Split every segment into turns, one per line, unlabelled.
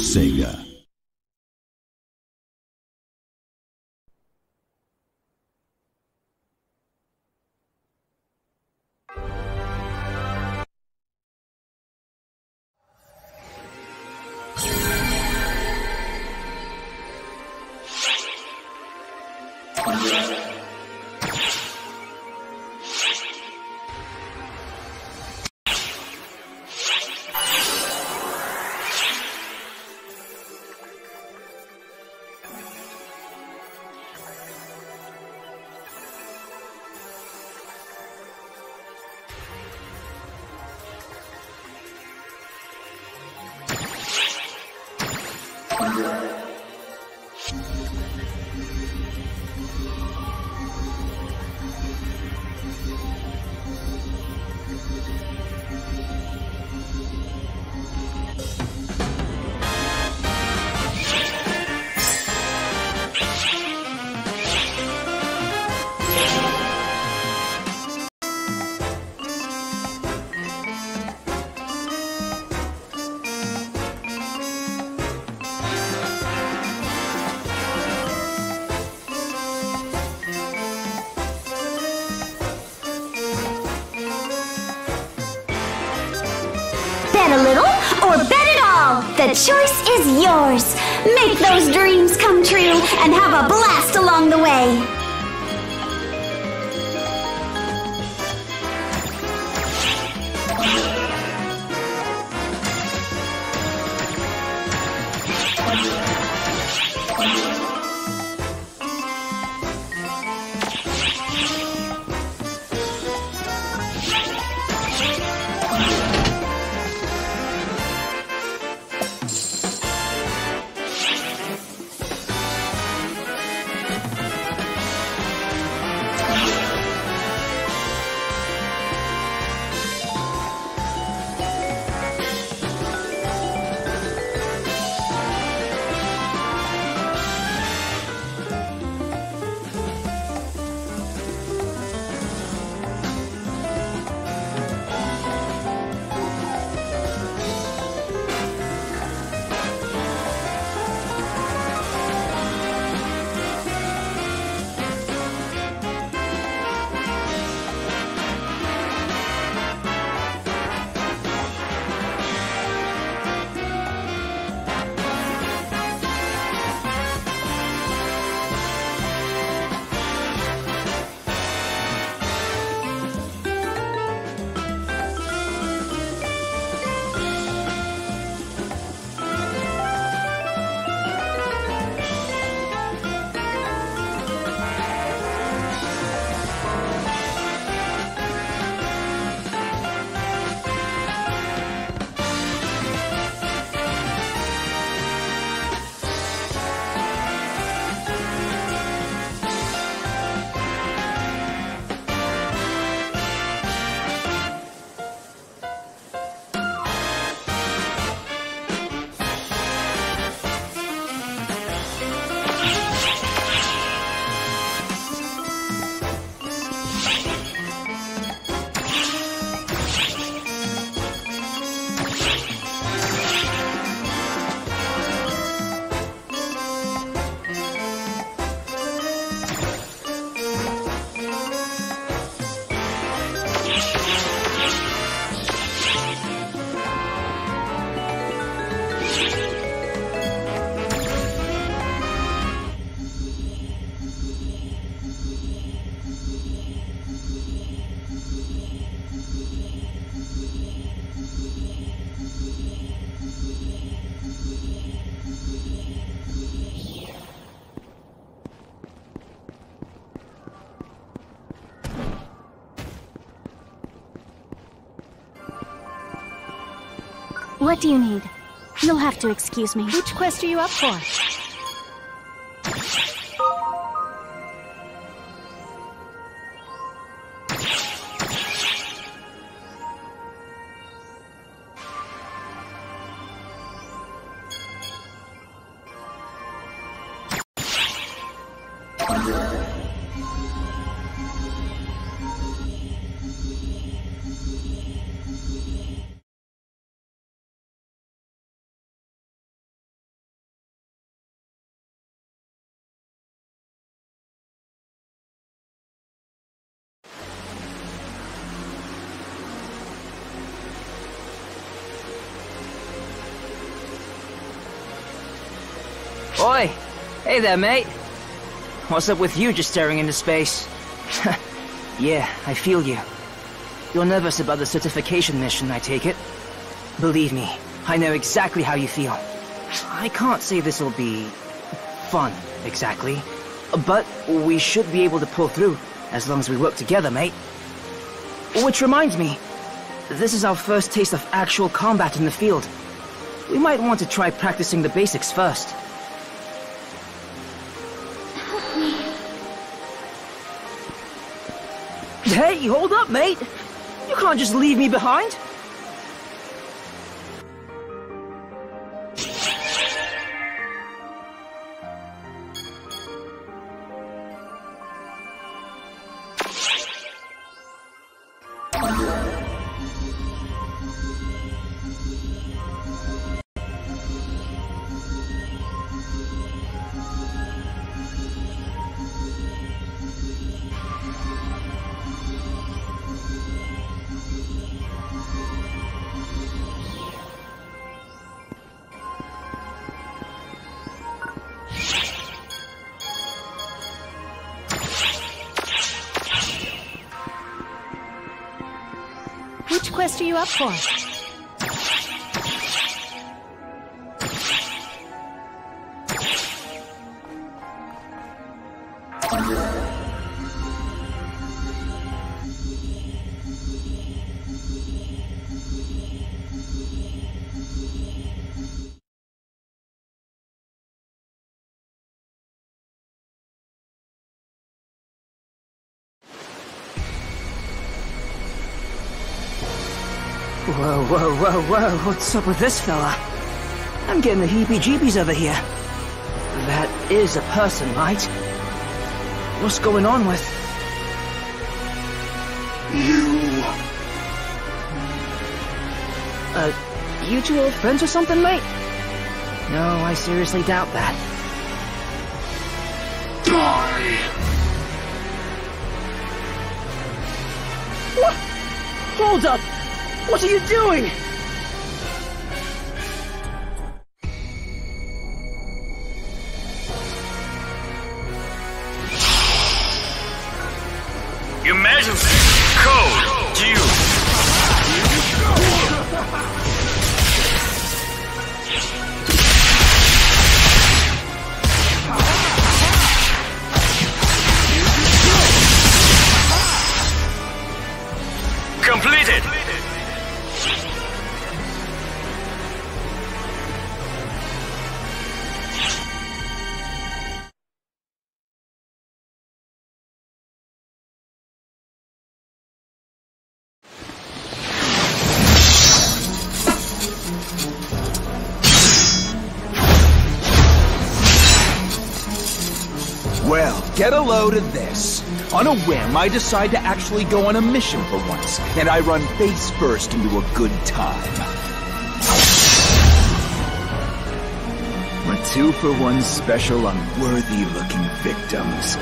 Sega.
Bet a little or bet it all. The choice is yours. Make those dreams come true and have a blast along the way.
What do you need? You'll have to excuse me. Which quest are you up for?
Oi! Hey there, mate. What's up with you just staring into space? Yeah, I feel you. You're nervous about the certification mission, I take it? Believe me, I know exactly how you feel. I can't say this'll be fun, exactly. But we should be able to pull through, as long as we work together, mate. Which reminds me, this is our first taste of actual combat in the field. We might want to try practicing the basics first. Hey, hold up, mate! You can't just leave me behind!
Which quest are you up for?
Whoa, whoa, whoa, whoa, what's up with this fella? I'm getting the heebie-jeebies over here. That is a person, right? What's going on with... you two old friends or something, mate? No, I seriously doubt that.
Die!
What? Hold up! What are you doing?
Emergency! Code due! Completed!
Well, get a load of this. On a whim, I decide to actually go on a mission for once, and I run face first into a good time. A 2-for-1 special on worthy-looking victims.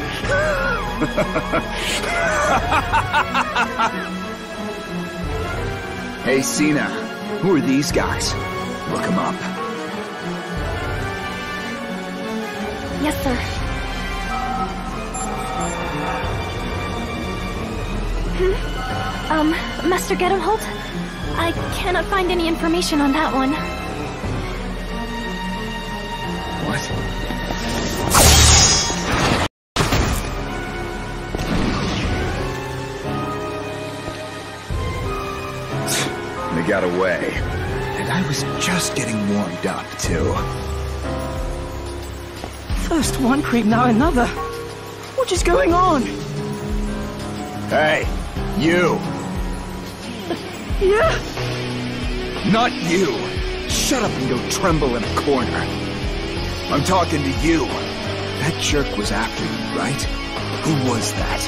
Hey, Cena, who are these guys? Look them up.
Yes, sir. Master Geddenholt? I cannot find any information on that one.
What? They got away. And I was just getting warmed up, too.
First one creep, now another. What is going on?
Hey, you!
Yeah?
Not you! Shut up and go tremble in a corner. I'm talking to you. That jerk was after you, right? Who was that?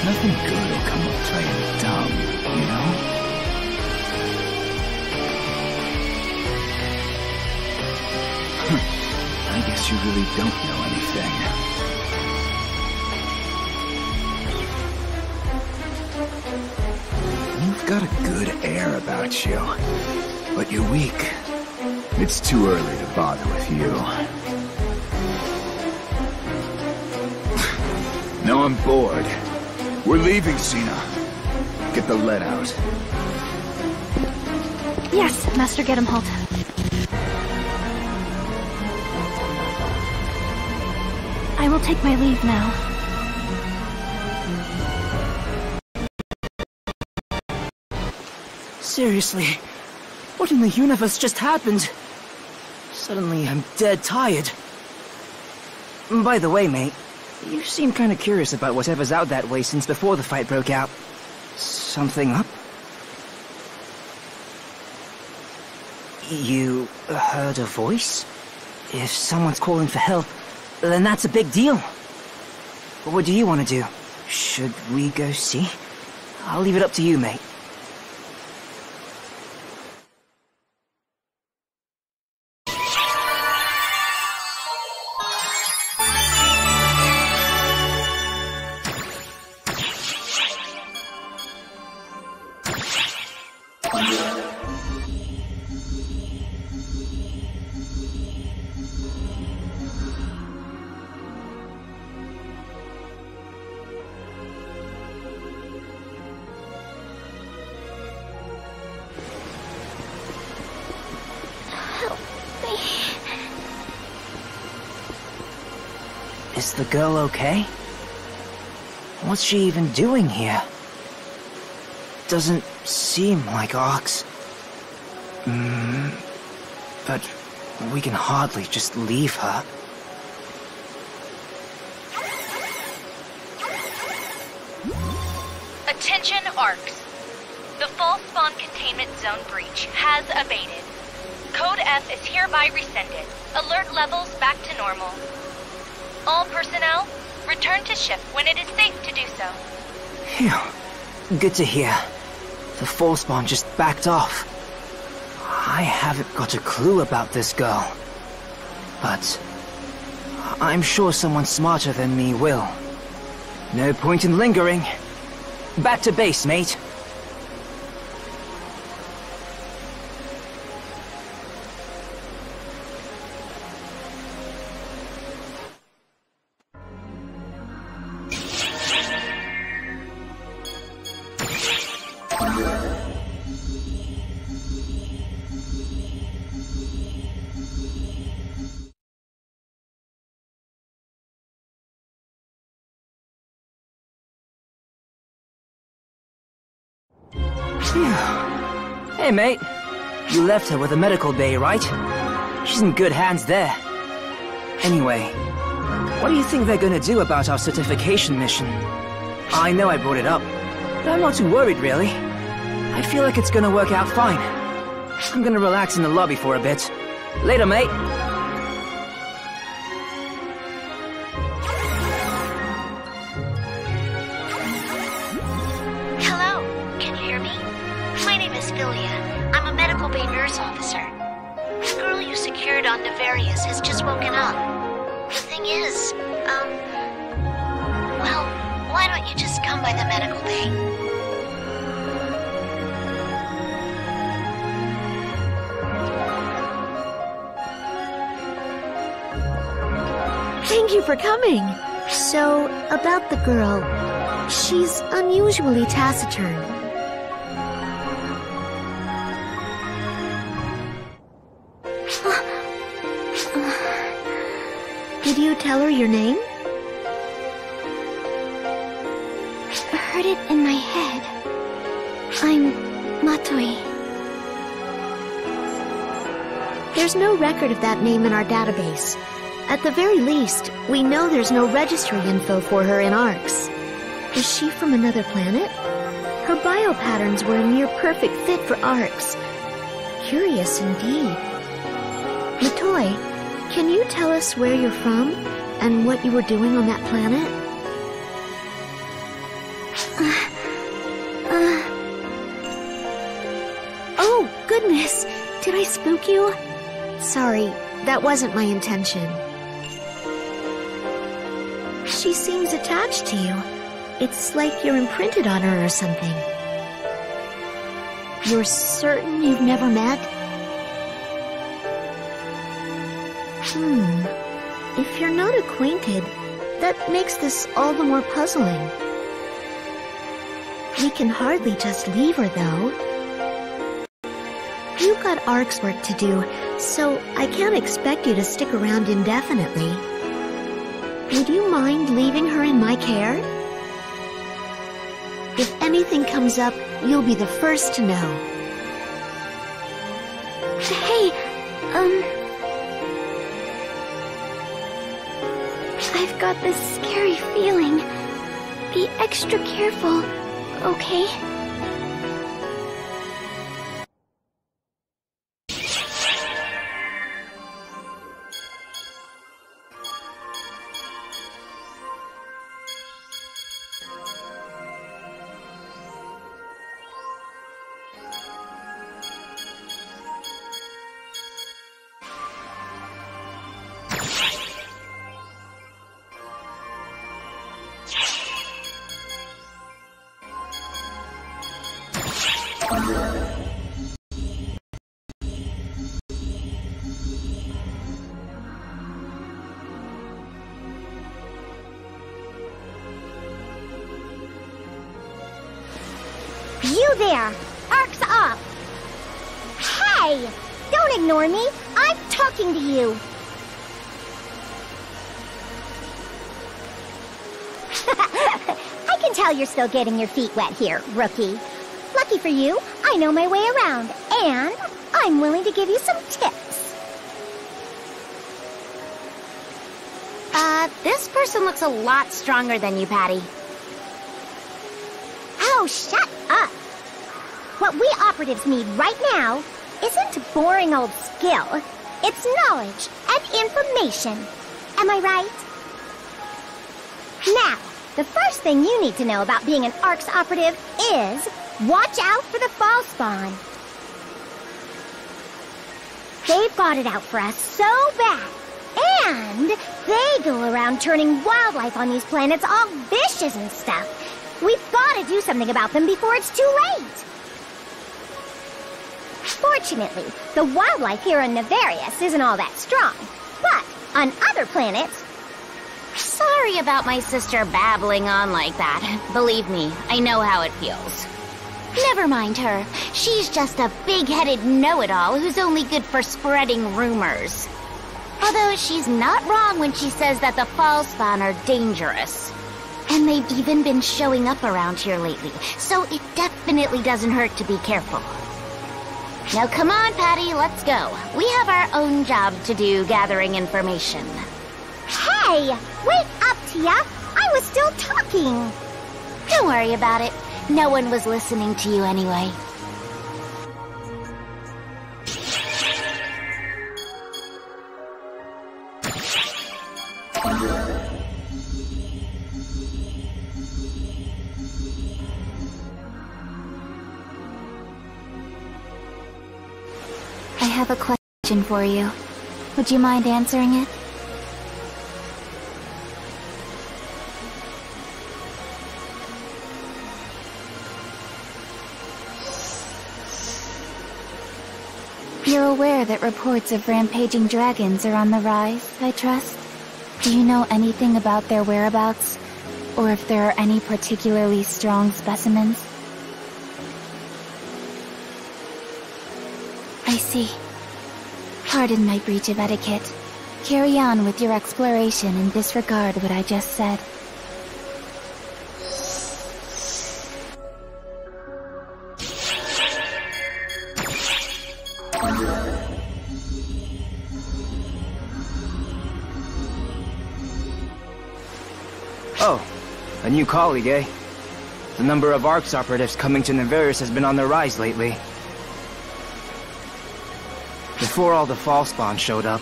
Nothing good will come of playing dumb, you know? I guess you really don't know anything. You've got a good air about you, but you're weak. It's too early to bother with you. No, I'm bored. We're leaving, Sina. Get the lead out.
Yes, Master Gedemholt. I will take my leave now.
Seriously, what in the universe just happened? Suddenly, I'm dead tired. By the way, mate, you seem kind of curious about whatever's out that way since before the fight broke out. Something up? You heard a voice? If someone's calling for help, then that's a big deal. What do you want to do? Should we go see? I'll leave it up to you, mate. Is the girl okay? What's she even doing here? Doesn't seem like Ox. But we can hardly just leave her.
Attention ARCs. The false spawn containment zone breach has abated. Code F is hereby rescinded. Alert levels back to normal. All personnel, return to ship when it is safe to do so.
Phew. Good to hear. The false spawn just backed off. I haven't got a clue about this girl. But I'm sure someone smarter than me will. No point in lingering. Back to base, mate. Hey, mate. You left her with a medical bay, right? She's in good hands there. Anyway, what do you think they're gonna do about our certification mission? I know I brought it up, but I'm not too worried, really. I feel like it's gonna work out fine. I'm gonna relax in the lobby for a bit. Later, mate.
I'm a medical bay nurse officer. The girl you secured on Nefarious has just woken up. The thing is, well, why don't you just come by the medical bay?
Thank you for coming. So, about the girl, she's unusually taciturn. Did you tell her your name?
I heard it in my head. I'm Matoi.
There's no record of that name in our database. At the very least, we know there's no registry info for her in ARCS. Is she from another planet? Her biopatterns were a near-perfect fit for ARCS. Curious indeed. Matoi, can you tell us where you're from and what you were doing on that planet? Oh, goodness! Did I spook you? Sorry, that wasn't my intention. She seems attached to you. It's like you're imprinted on her or something. You're certain you've never met? If you're not acquainted, that makes this all the more puzzling. We can hardly just leave her, though. You've got ARC's work to do, so I can't expect you to stick around indefinitely. Would you mind leaving her in my care? If anything comes up, you'll be the first to know.
Hey, I've got this scary feeling. Be extra careful, okay?
You there! Arc's up! Hey! Don't ignore me! I'm talking to you! I can tell you're still getting your feet wet here, rookie. Lucky for you, I know my way around, and I'm willing to give you some tips.
This person looks a lot stronger than you, Patty.
Oh, shut up! What we operatives need right now isn't boring old skill. It's knowledge and information. Am I right? Now, the first thing you need to know about being an ARC's operative is watch out for the fall spawn. They've got it out for us so bad. And they go around turning wildlife on these planets all vicious and stuff. We've got to do something about them before it's too late. Fortunately, the wildlife here on Nevarius isn't all that strong. But on other planets...
Sorry about my sister babbling on like that. Believe me, I know how it feels. Never mind her. She's just a big-headed know-it-all who's only good for spreading rumors. Although she's not wrong when she says that the fall spawn are dangerous. And they've even been showing up around here lately, so it definitely doesn't hurt to be careful. Now come on, Patty, let's go. We have our own job to do gathering information.
Hey! Wake up, Tia! I was still talking!
Don't worry about it. No one was listening to you anyway.
I have a question for you. Would you mind answering it? You're aware that reports of rampaging dragons are on the rise, I trust? Do you know anything about their whereabouts? Or if there are any particularly strong specimens? I see. Pardon my breach of etiquette. Carry on with your exploration and disregard what I just said.
Oh, a new colleague, eh? The number of ARC's operatives coming to Nevarius has been on the rise lately. Before all the fall spawn showed up,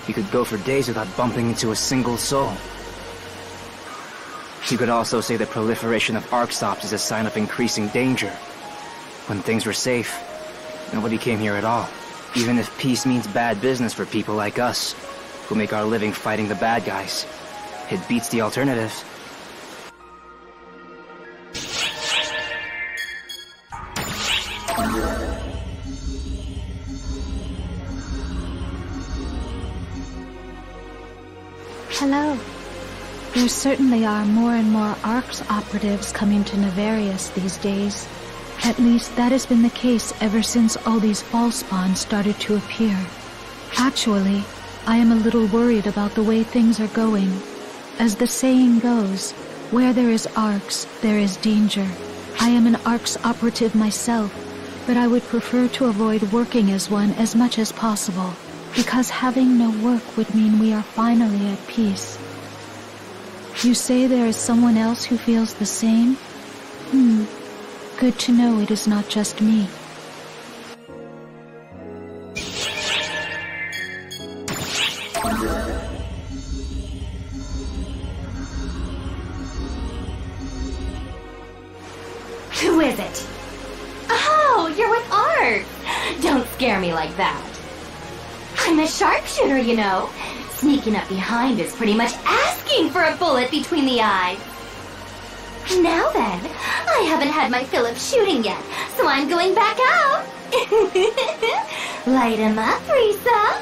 you could go for days without bumping into a single soul. You could also say the proliferation of ARC stops is a sign of increasing danger. When things were safe, nobody came here at all. Even if peace means bad business for people like us, who make our living fighting the bad guys. It beats the alternatives.
Hello. There certainly are more and more ARCS operatives coming to Nefarious these days. At least that has been the case ever since all these false spawns started to appear. Actually, I am a little worried about the way things are going. As the saying goes, where there is ARCS, there is danger. I am an ARCS operative myself, but I would prefer to avoid working as one as much as possible, because having no work would mean we are finally at peace. You say there is someone else who feels the same? Good to know it is not just me.
Who is it? Oh, you're with Art! Don't scare me like that. I'm a sharpshooter, you know. Sneaking up behind is pretty much asking for a bullet between the eyes. Now then, I haven't had my fill of shooting yet, so I'm going back out. Light 'em up, Risa.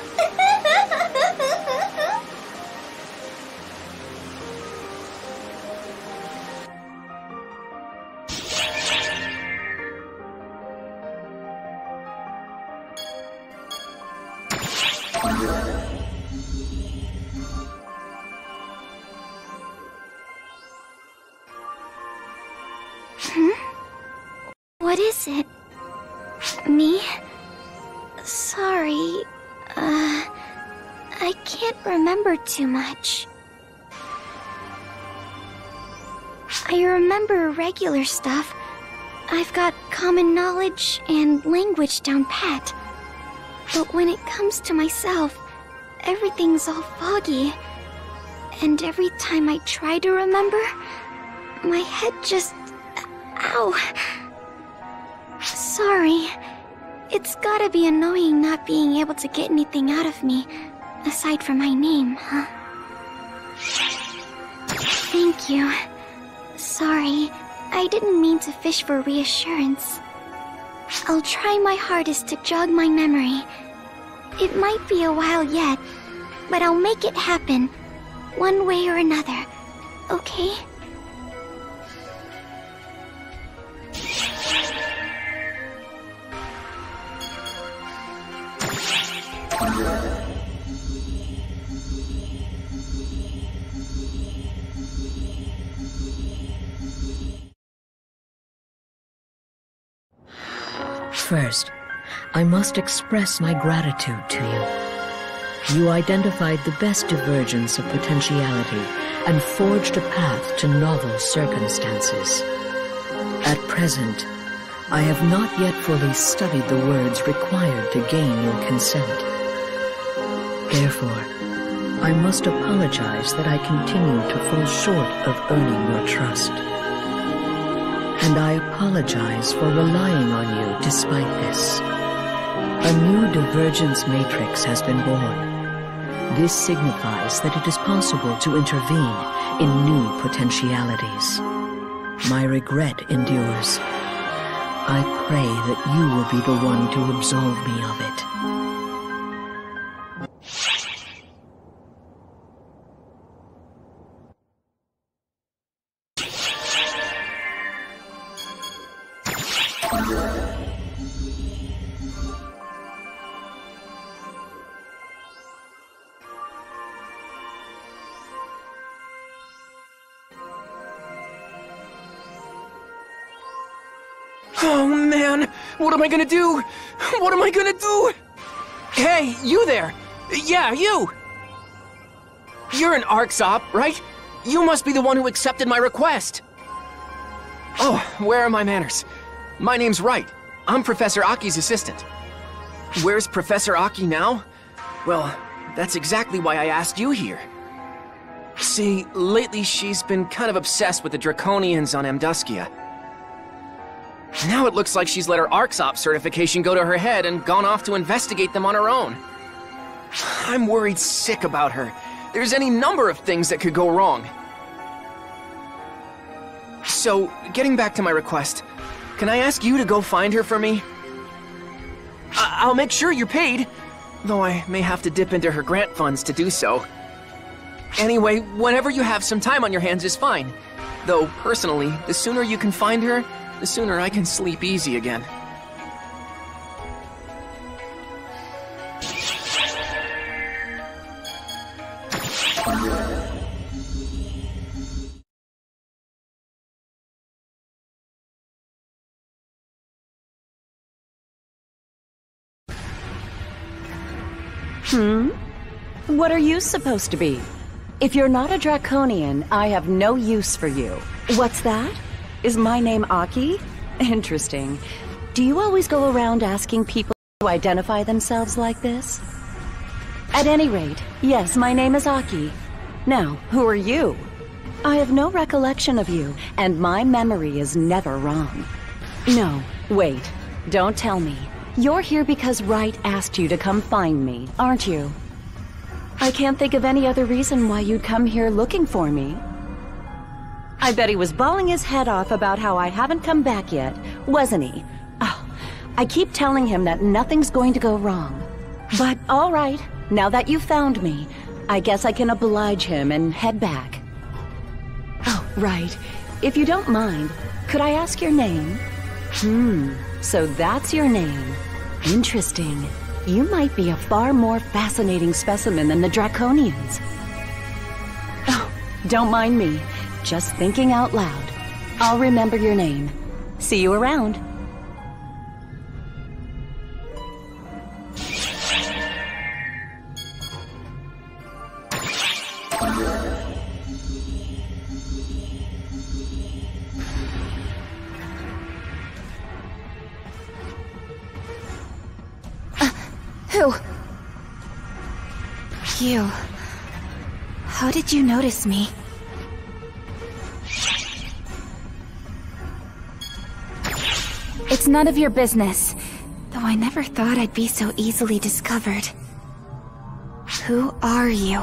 What is it? Me? Sorry. I can't remember too much. I remember regular stuff. I've got common knowledge and language down pat. But when it comes to myself, everything's all foggy. And every time I try to remember, my head just... Ow! Sorry. It's gotta be annoying not being able to get anything out of me, aside from my name, huh? Thank you. Sorry, I didn't mean to fish for reassurance. I'll try my hardest to jog my memory. It might be a while yet, but I'll make it happen, one way or another, okay?
First, I must express my gratitude to you. You identified the best divergence of potentiality and forged a path to novel circumstances. At present, I have not yet fully studied the words required to gain your consent. Therefore, I must apologize that I continue to fall short of earning your trust. And I apologize for relying on you despite this. A new divergence matrix has been born. This signifies that it is possible to intervene in new potentialities. My regret endures. I pray that you will be the one to absolve me of it.
Oh man, what am I gonna do? What am I gonna do? Hey, you there! Yeah, you! You're an ARCS op, right? You must be the one who accepted my request. Oh, where are my manners? My name's Wright. I'm Professor Aki's assistant. Where's Professor Aki now? Well, that's exactly why I asked you here. See, lately she's been kind of obsessed with the Draconians on Amduskia. Now it looks like she's let her ARCS op certification go to her head and gone off to investigate them on her own. I'm worried sick about her. There's any number of things that could go wrong. So, getting back to my request, can I ask you to go find her for me? I'll make sure you're paid, though I may have to dip into her grant funds to do so. Anyway, whenever you have some time on your hands is fine. Though, personally, the sooner you can find her, the sooner I can sleep easy again.
What are you supposed to be? If you're not a Draconian, I have no use for you. What's that? Is my name Aki? Interesting. Do you always go around asking people to identify themselves like this? At any rate, yes, my name is Aki. Now, who are you? I have no recollection of you, and my memory is never wrong. No, wait. Don't tell me. You're here because Wright asked you to come find me, aren't you? I can't think of any other reason why you'd come here looking for me. I bet he was bawling his head off about how I haven't come back yet, wasn't he? Oh, I keep telling him that nothing's going to go wrong. But all right, now that you've found me, I guess I can oblige him and head back. Oh, right. If you don't mind, could I ask your name? So that's your name. Interesting. You might be a far more fascinating specimen than the Draconians. Oh, don't mind me. Just thinking out loud. I'll remember your name. See you around.
Who? You. How did you notice me? It's none of your business, though I never thought I'd be so easily discovered. Who are you?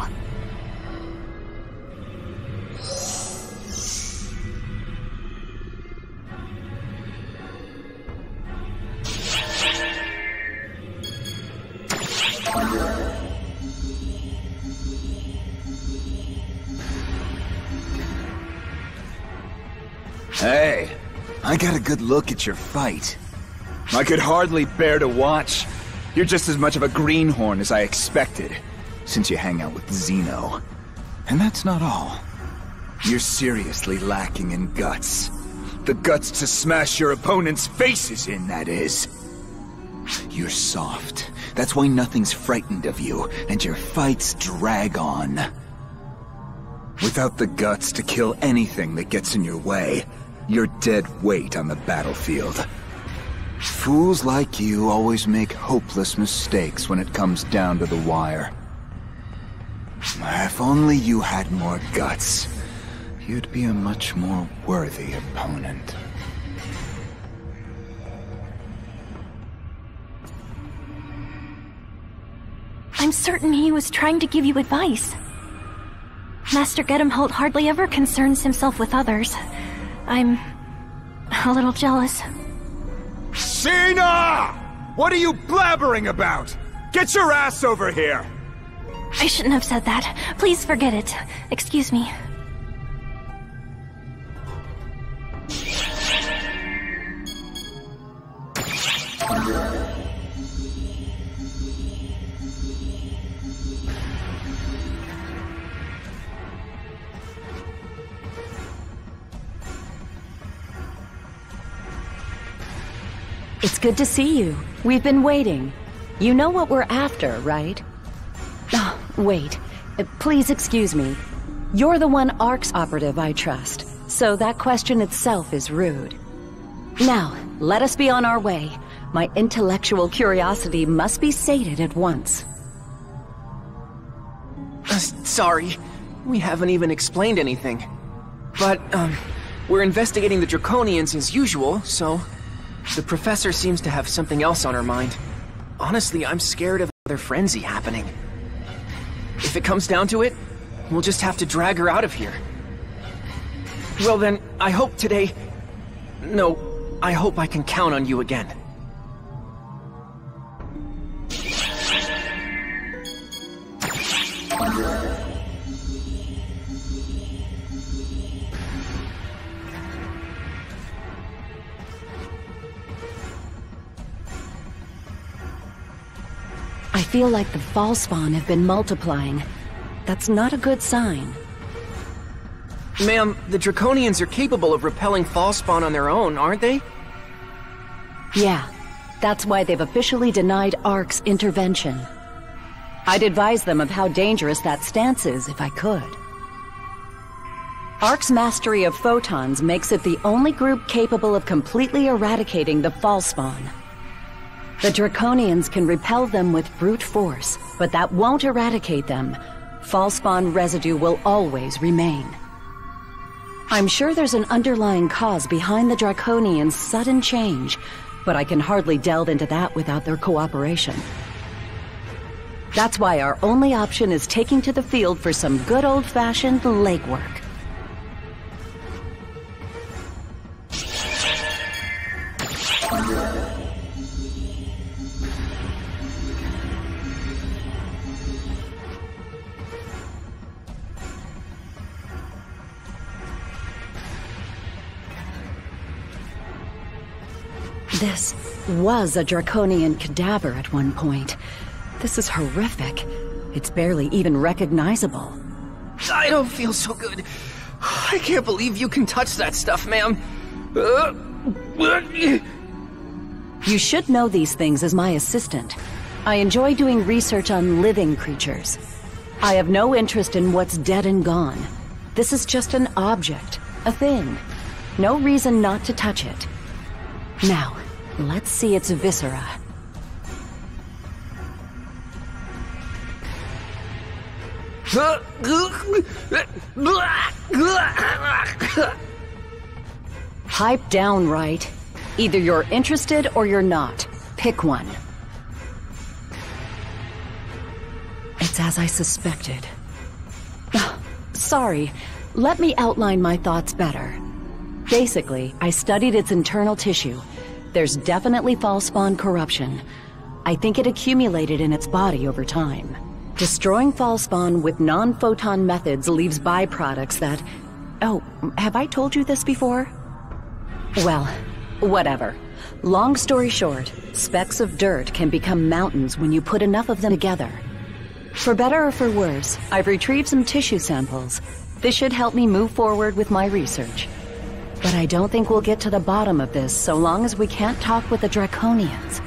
Hey, I got a good look at your fight. I could hardly bear to watch. You're just as much of a greenhorn as I expected, since you hang out with Zeno. And that's not all. You're seriously lacking in guts. The guts to smash your opponent's faces in, that is. You're soft. That's why nothing's frightened of you, and your fights drag on. Without the guts to kill anything that gets in your way, you're dead weight on the battlefield. Fools like you always make hopeless mistakes when it comes down to the wire. If only you had more guts, you'd be a much more worthy opponent.
I'm certain he was trying to give you advice. Master Gedemholt hardly ever concerns himself with others. I'm a little jealous.
Sheena! What are you blabbering about? Get your ass over here!
I shouldn't have said that. Please forget it. Excuse me.
It's good to see you. We've been waiting. You know what we're after, right? Oh, wait. Please excuse me. You're the one ARC's operative I trust, so that question itself is rude. Now, let us be on our way. My intellectual curiosity must be sated at once.
Sorry. We haven't even explained anything. But, we're investigating the Draconians as usual, so... The professor seems to have something else on her mind. Honestly, I'm scared of another frenzy happening. If it comes down to it, we'll just have to drag her out of here. Well then, I hope today... No, I hope I can count on you again.
feel like the fall spawn have been multiplying. That's not a good sign.
Ma'am, the Draconians are capable of repelling fall spawn on their own, aren't they?
Yeah, that's why they've officially denied ARC's intervention. I'd advise them of how dangerous that stance is if I could. ARC's mastery of photons makes it the only group capable of completely eradicating the fall spawn. The Draconians can repel them with brute force, but that won't eradicate them. Fall spawn residue will always remain. I'm sure there's an underlying cause behind the Draconians' sudden change, but I can hardly delve into that without their cooperation. That's why our only option is taking to the field for some good old-fashioned legwork. This was a Draconian cadaver at one point. This is horrific. It's barely even recognizable.
I don't feel so good. I can't believe you can touch that stuff, ma'am.
You should know these things as my assistant. I enjoy doing research on living creatures. I have no interest in what's dead and gone. This is just an object, a thing. No reason not to touch it. Now, let's see its viscera. Pipe down, right? Either you're interested or you're not. Pick one. It's as I suspected. Sorry, let me outline my thoughts better. Basically, I studied its internal tissue. There's definitely fall spawn corruption. I think it accumulated in its body over time. Destroying fall spawn with non-photon methods leaves byproducts that... Oh, have I told you this before? Well, whatever. Long story short, specks of dirt can become mountains when you put enough of them together. For better or for worse, I've retrieved some tissue samples. This should help me move forward with my research. But I don't think we'll get to the bottom of this so long as we can't talk with the Draconians.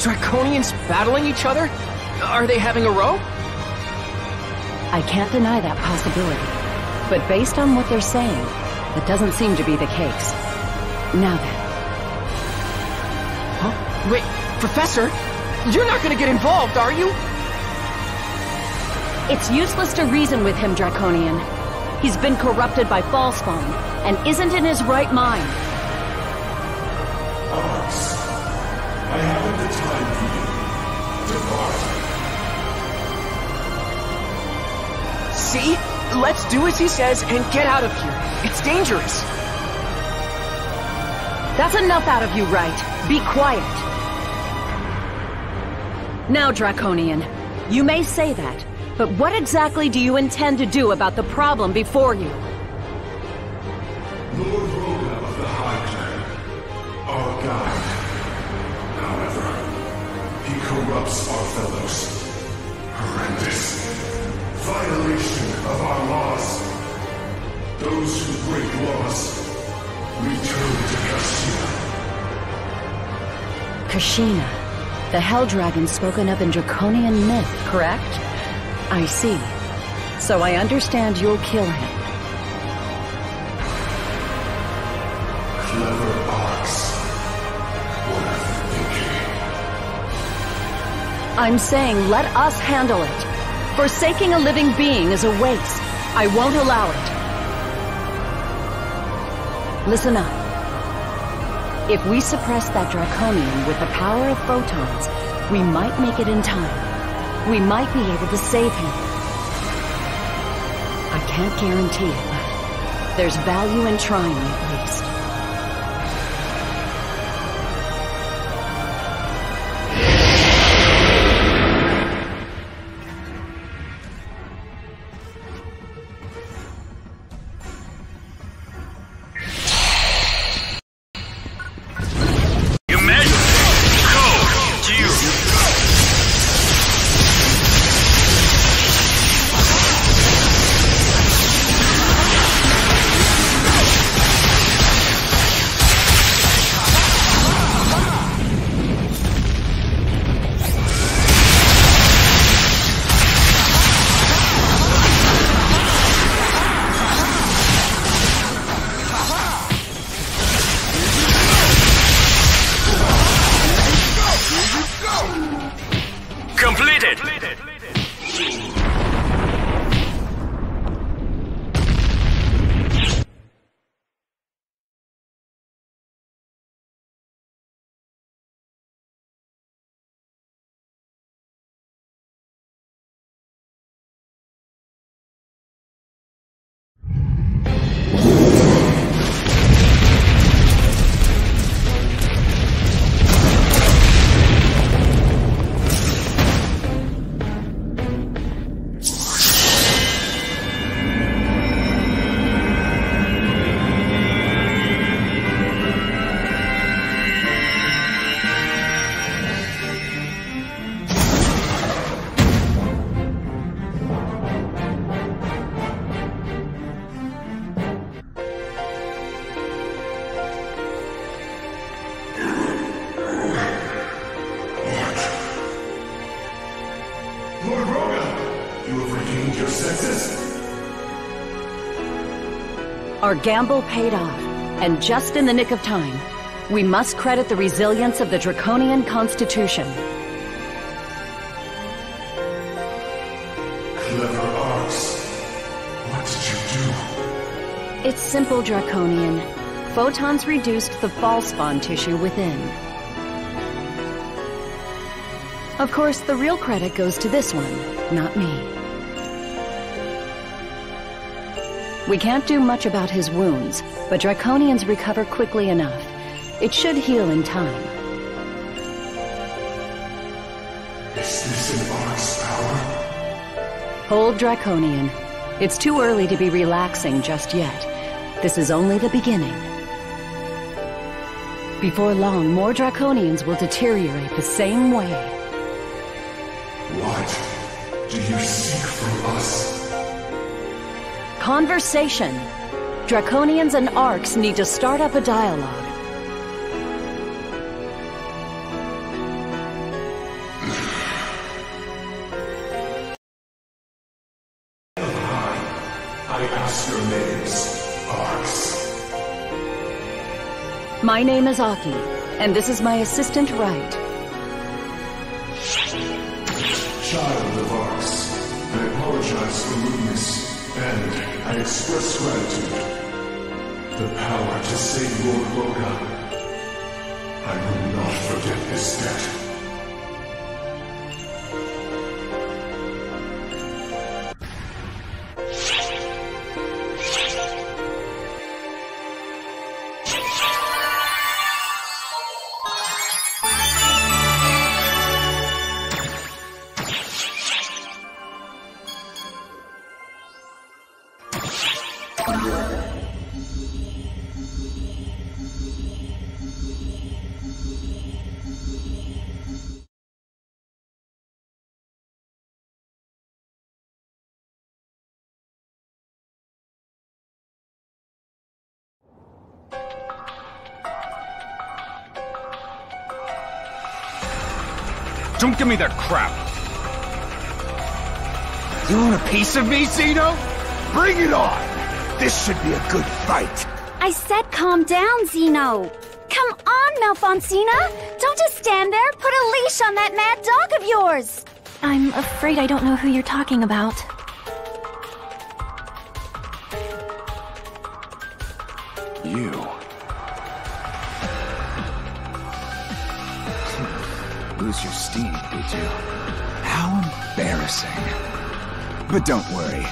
Draconians battling each other? Are they having a row?
I can't deny that possibility. But based on what they're saying, that doesn't seem to be the case. Now then.
Huh? Wait, Professor? You're not gonna get involved, are you?
It's useless to reason with him, Draconian. He's been corrupted by Fallspawn, and isn't in his right mind.
Arx, I haven't the time for you. Depart.
See? Let's do as he says and get out of here. It's dangerous.
That's enough out of you, right? Be quiet. Now, Draconian, you may say that, but what exactly do you intend to do about the problem before you?
Lord Roga of the High Clan, our guide. However, he corrupts our fellows. Horrendous. Violation of our laws. Those who break laws return to Kashina.
Kashina. The Hell Dragon spoken of in Draconian myth, correct? I see. So I understand you'll kill him.
Clever Arcs. What are you thinking?
I'm saying let us handle it. Forsaking a living being is a waste. I won't allow it. Listen up. If we suppress that Draconian with the power of photons, we might make it in time. We might be able to save him. I can't guarantee it, but there's value in trying at least.
Completed!
Our gamble paid off, and just in the nick of time. We must credit the resilience of the Draconian Constitution.
Clever Arcs. What did you do?
It's simple, Draconian. Photons reduced the false-spawn tissue within. Of course, the real credit goes to this one, not me. We can't do much about his wounds, but Draconians recover quickly enough. It should heal in time.
Is this an Arc's power?
Hold, Draconian. It's too early to be relaxing just yet. This is only the beginning. Before long, more Draconians will deteriorate the same way.
What do you seek from us?
Conversation. Draconians and Arcs need to start up a dialogue.
I ask your names, Arcs.
My name is Aki, and this is my assistant, Wright.
Child of Arcs, I apologize for rudeness. And I express gratitude. The power to save Lord Roga. I will not forget this debt.
Don't give me that crap.
You want a piece of me, Zeno? Bring it on! This should be a good fight.
I said calm down, Zeno. Come on, Malfoncina. Don't just stand there. Put a leash on that mad dog of yours.
I'm afraid I don't know who you're talking about.
You.
Lose your steed, did you? How embarrassing. But don't worry.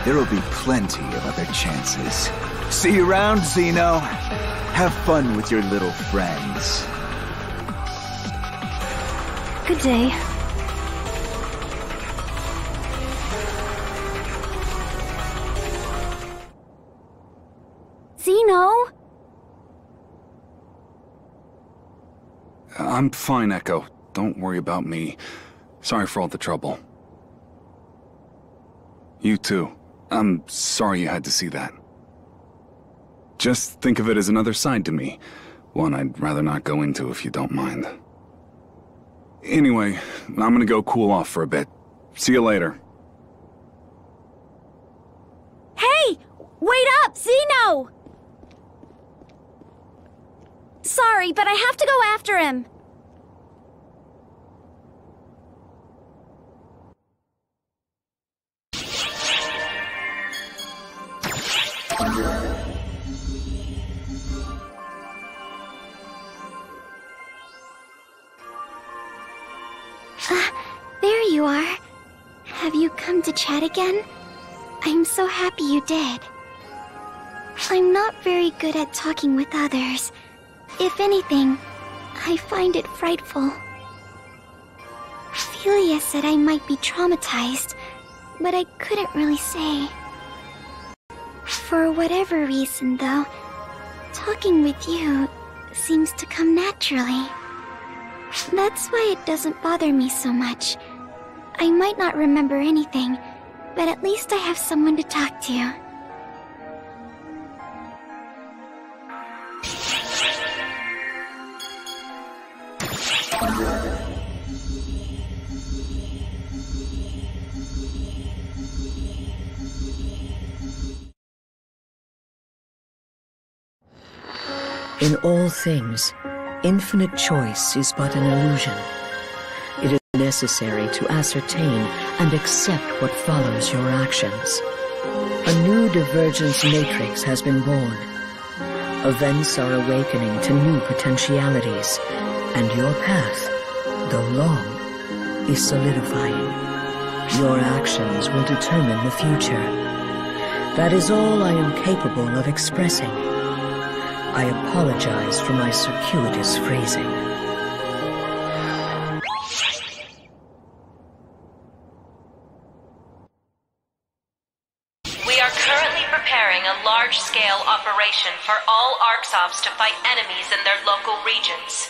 There will be plenty of other chances. See you around, Zeno. Have fun with your little friends.
Good day.
Zeno?
I'm fine, Echo. Don't worry about me. Sorry for all the trouble. You too. I'm sorry you had to see that. Just think of it as another side to me. One I'd rather not go into if you don't mind. Anyway, I'm gonna go cool off for a bit. See you later.
Hey! Wait up, Zeno! Sorry, but I have to go after him. There you are. Have you come to chat again? I'm so happy you did. I'm not very good at talking with others. If anything, I find it frightful. Ophelia said I might be traumatized, but I couldn't really say. For whatever reason, though, talking with you seems to come naturally. That's why it doesn't bother me so much. I might not remember anything, but at least I have someone to talk to.
In all things, infinite choice is but an illusion. It is necessary to ascertain and accept what follows your actions. A new divergence matrix has been born. Events are awakening to new potentialities, and your path, though long, is solidifying. Your actions will determine the future. That is all I am capable of expressing. I apologize for my circuitous phrasing.
We are currently preparing a large-scale operation for all ArcSops to fight enemies in their local regions.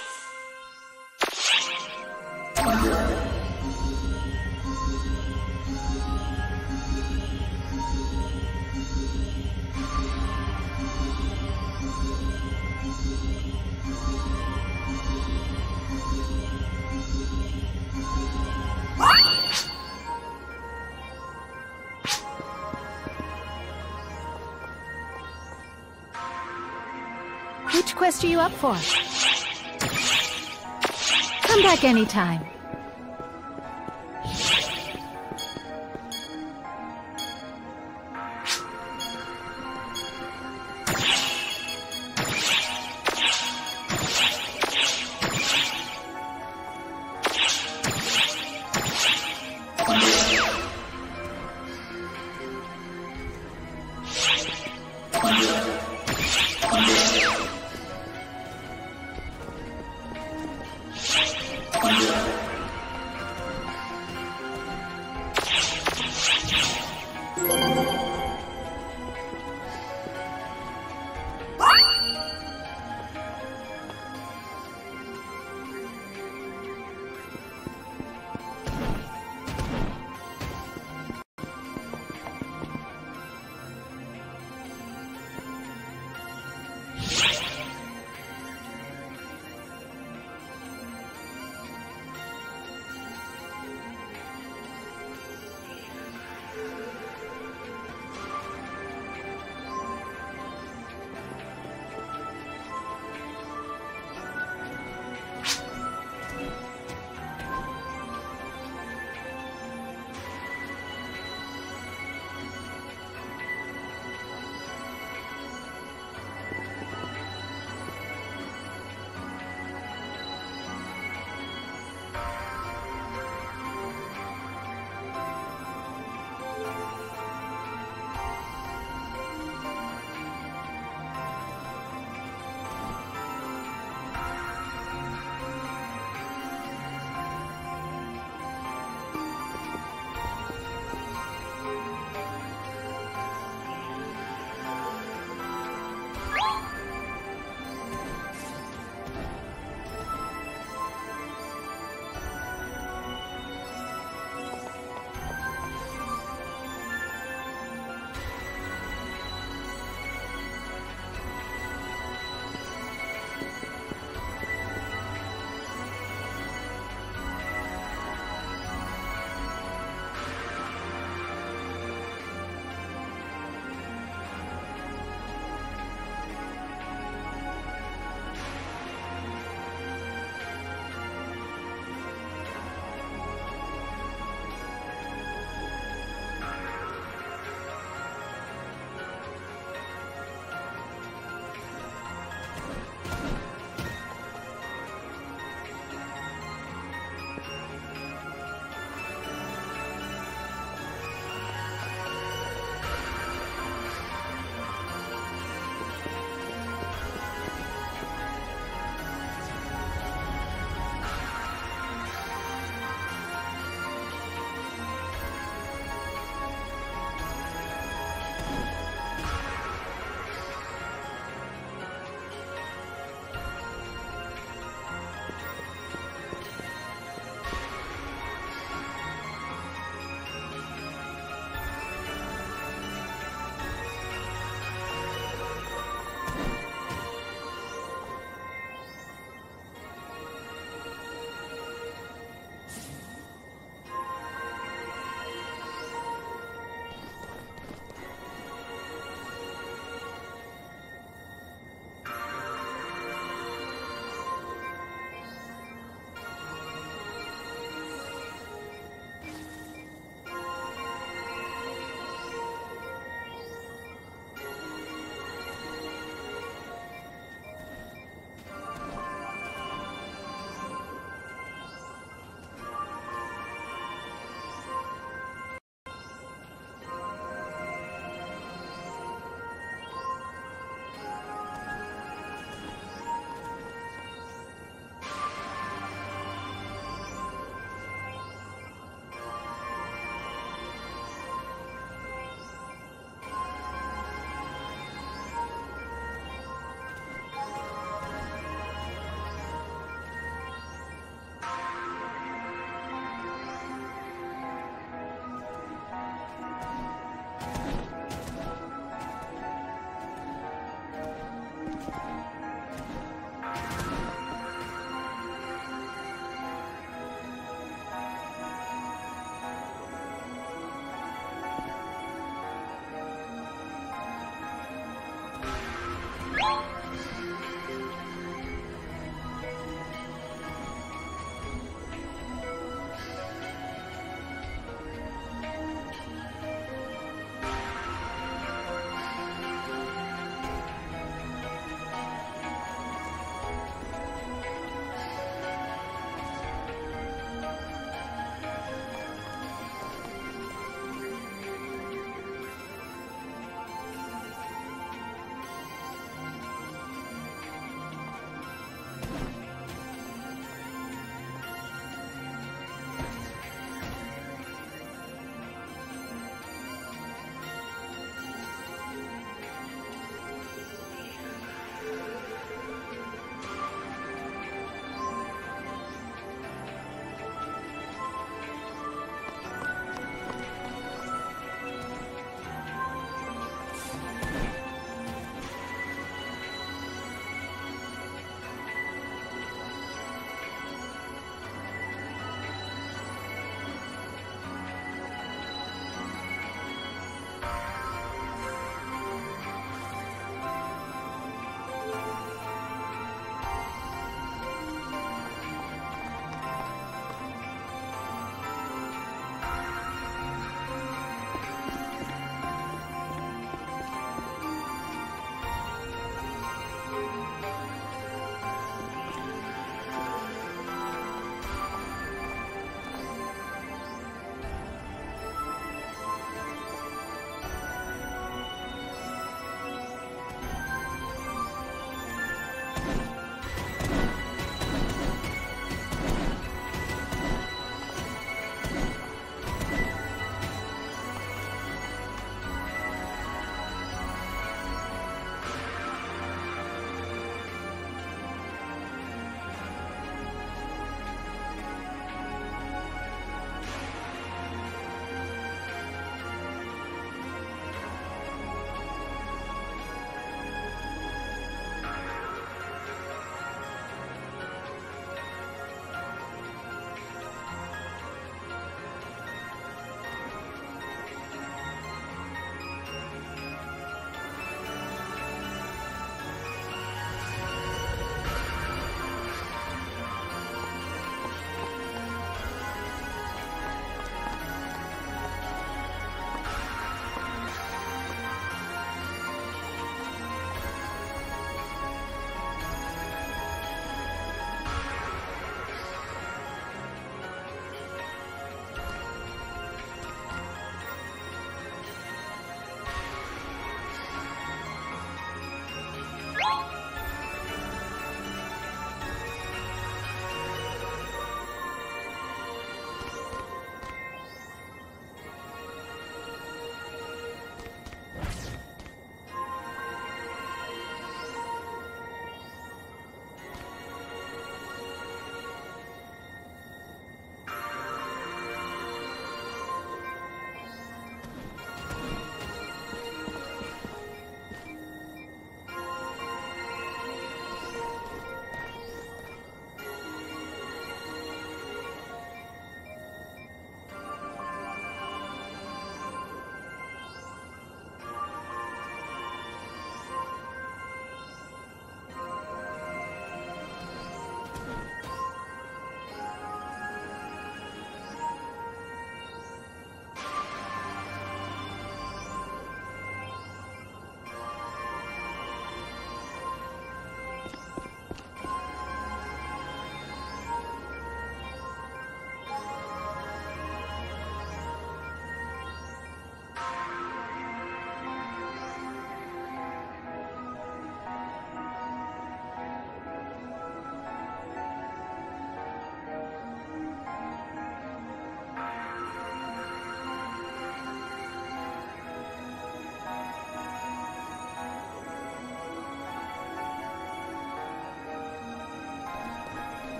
Which quest are you up for? Come back anytime.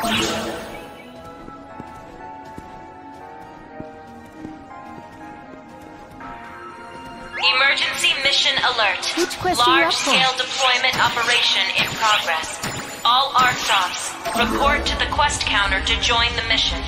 Emergency mission alert.
Which quest are you up for?
Large-scale deployment operation in progress. All ARC ops, report to the quest counter to join the mission.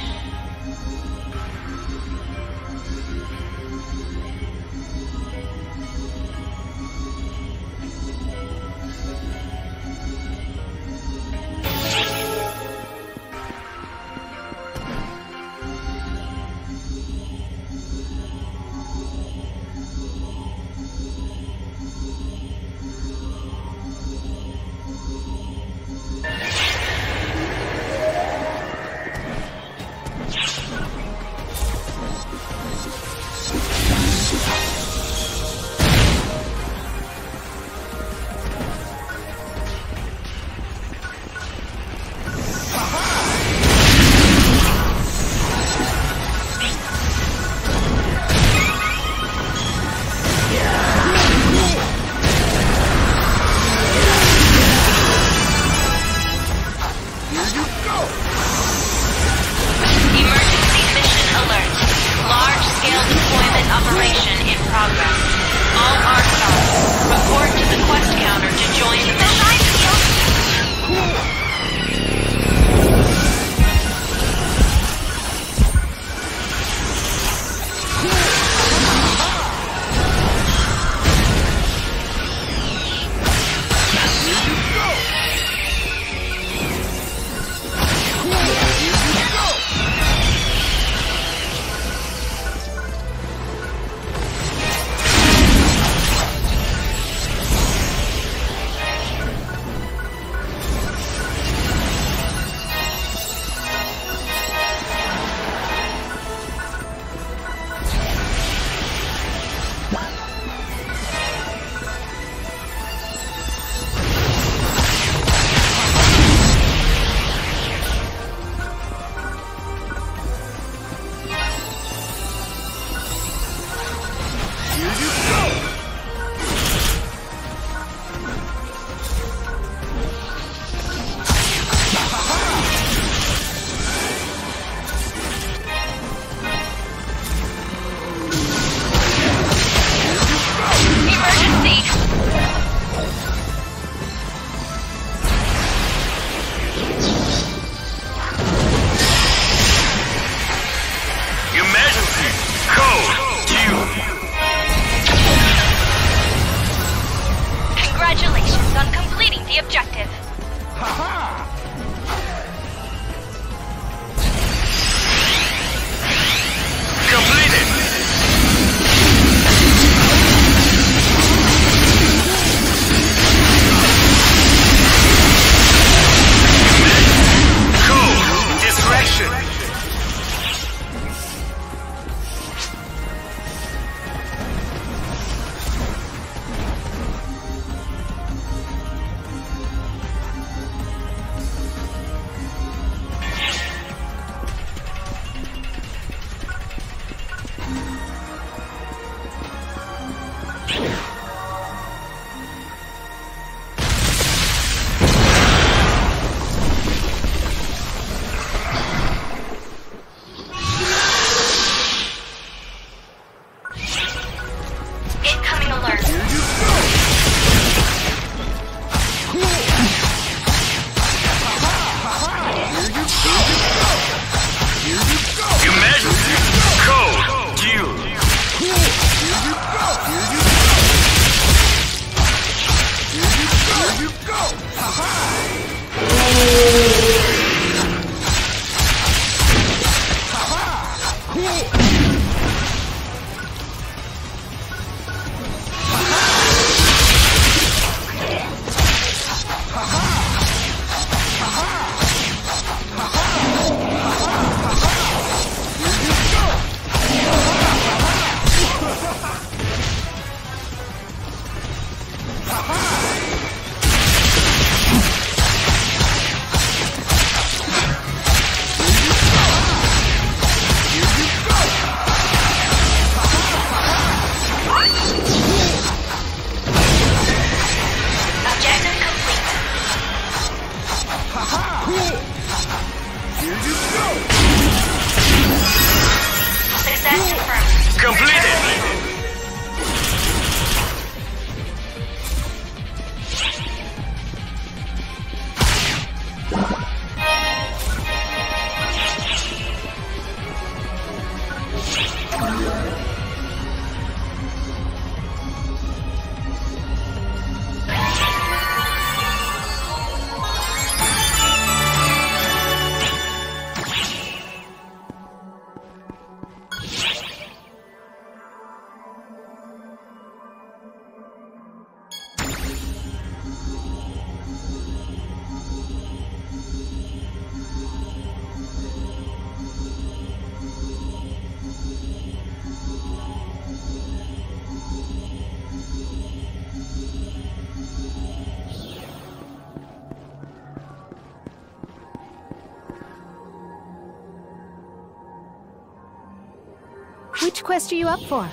quest are you up for?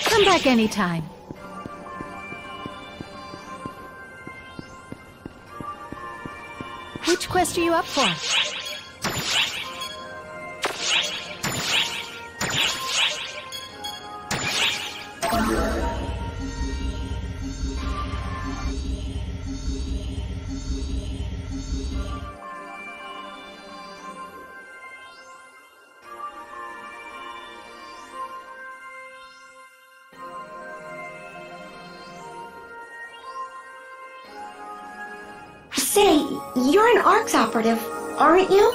Come back anytime. Which quest are you up for?
Say, you're an ARCS operative, aren't you?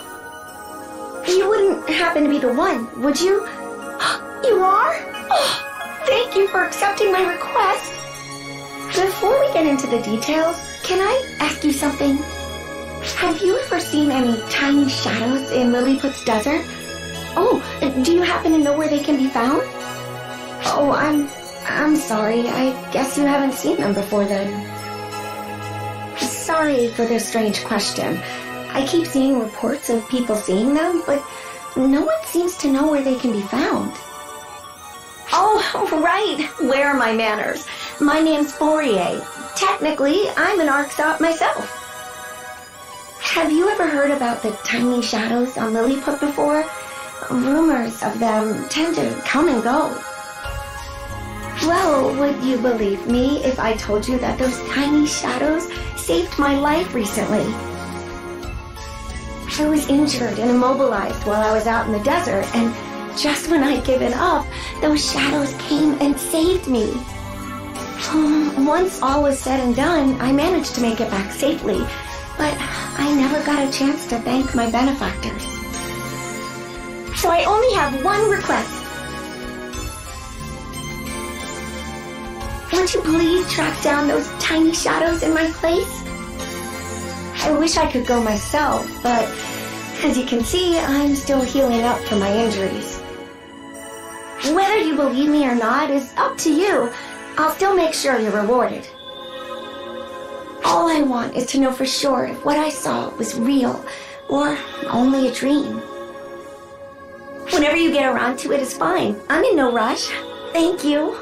You wouldn't happen to be the one, would you? You are? Oh, thank you for accepting my request. Before we get into the details, can I ask you something? Have you ever seen any tiny shadows in Lilliput's desert? Oh, do you happen to know where they can be found? Oh, I'm sorry. I guess you haven't seen them before then. Sorry for this strange question. I keep seeing reports of people seeing them, but no one seems to know where they can be found. Oh, right. Where are my manners? My name's Fourier. Technically, I'm an ARCS op myself. Have you ever heard about the tiny shadows on Lilliput before? Rumors of them tend to come and go. Well, would you believe me if I told you that those tiny shadows saved my life recently? I was injured and immobilized while I was out in the desert, and just when I'd given up, those shadows came and saved me. Once all was said and done, I managed to make it back safely, but I never got a chance to thank my benefactors. So I only have one request. Won't you please track down those tiny shadows in my place? I wish I could go myself, but as you can see, I'm still healing up from my injuries. Whether you believe me or not is up to you. I'll still make sure you're rewarded. All I want is to know for sure if what I saw was real or only a dream. Whenever you get around to it is fine. I'm in no rush. Thank you.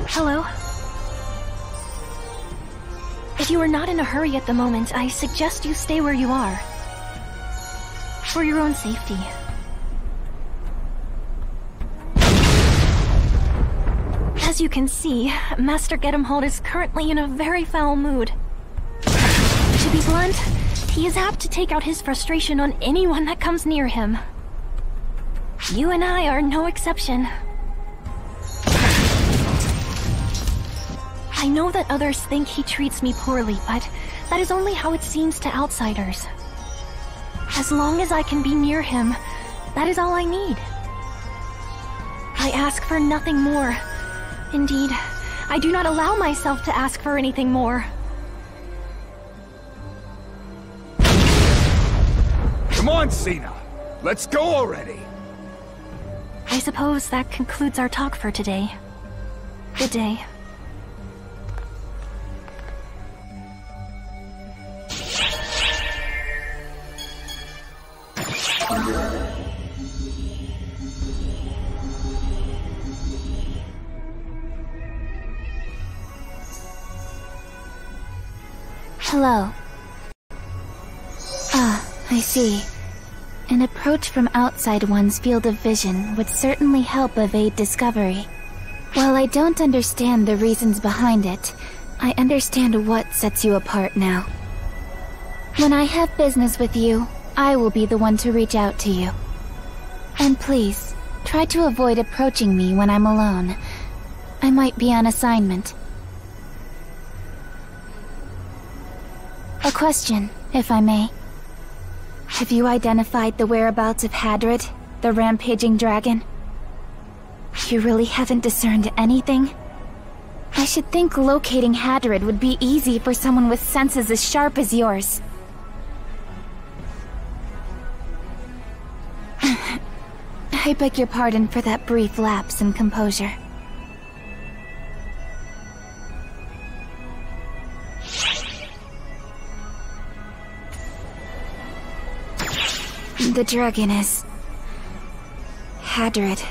Hello? If you are not in a hurry at the moment, I suggest you stay where you are. For your own safety. As you can see, Master Gedimhold is currently in a very foul mood. To be blunt, he is apt to take out his frustration on anyone that comes near him. You and I are no exception. I know that others think he treats me poorly, but that is only how it seems to outsiders. As long as I can be near him, that is all I need. I ask for nothing more. Indeed, I do not allow myself to ask for anything more.
Come on, Cena! Let's go already!
I suppose that concludes our talk for today. Good day.
Hello. Ah, I see. An approach from outside one's field of vision would certainly help evade discovery. While I don't understand the reasons behind it, I understand what sets you apart now. When I have business with you, I will be the one to reach out to you. And please, try to avoid approaching me when I'm alone. I might be on assignment. A question, if I may. Have you identified the whereabouts of Hadrid, the rampaging dragon? You really haven't discerned anything? I should think locating Hadrid would be easy for someone with senses as sharp as yours. I beg your pardon for that brief lapse in composure. The dragon is... Hadrid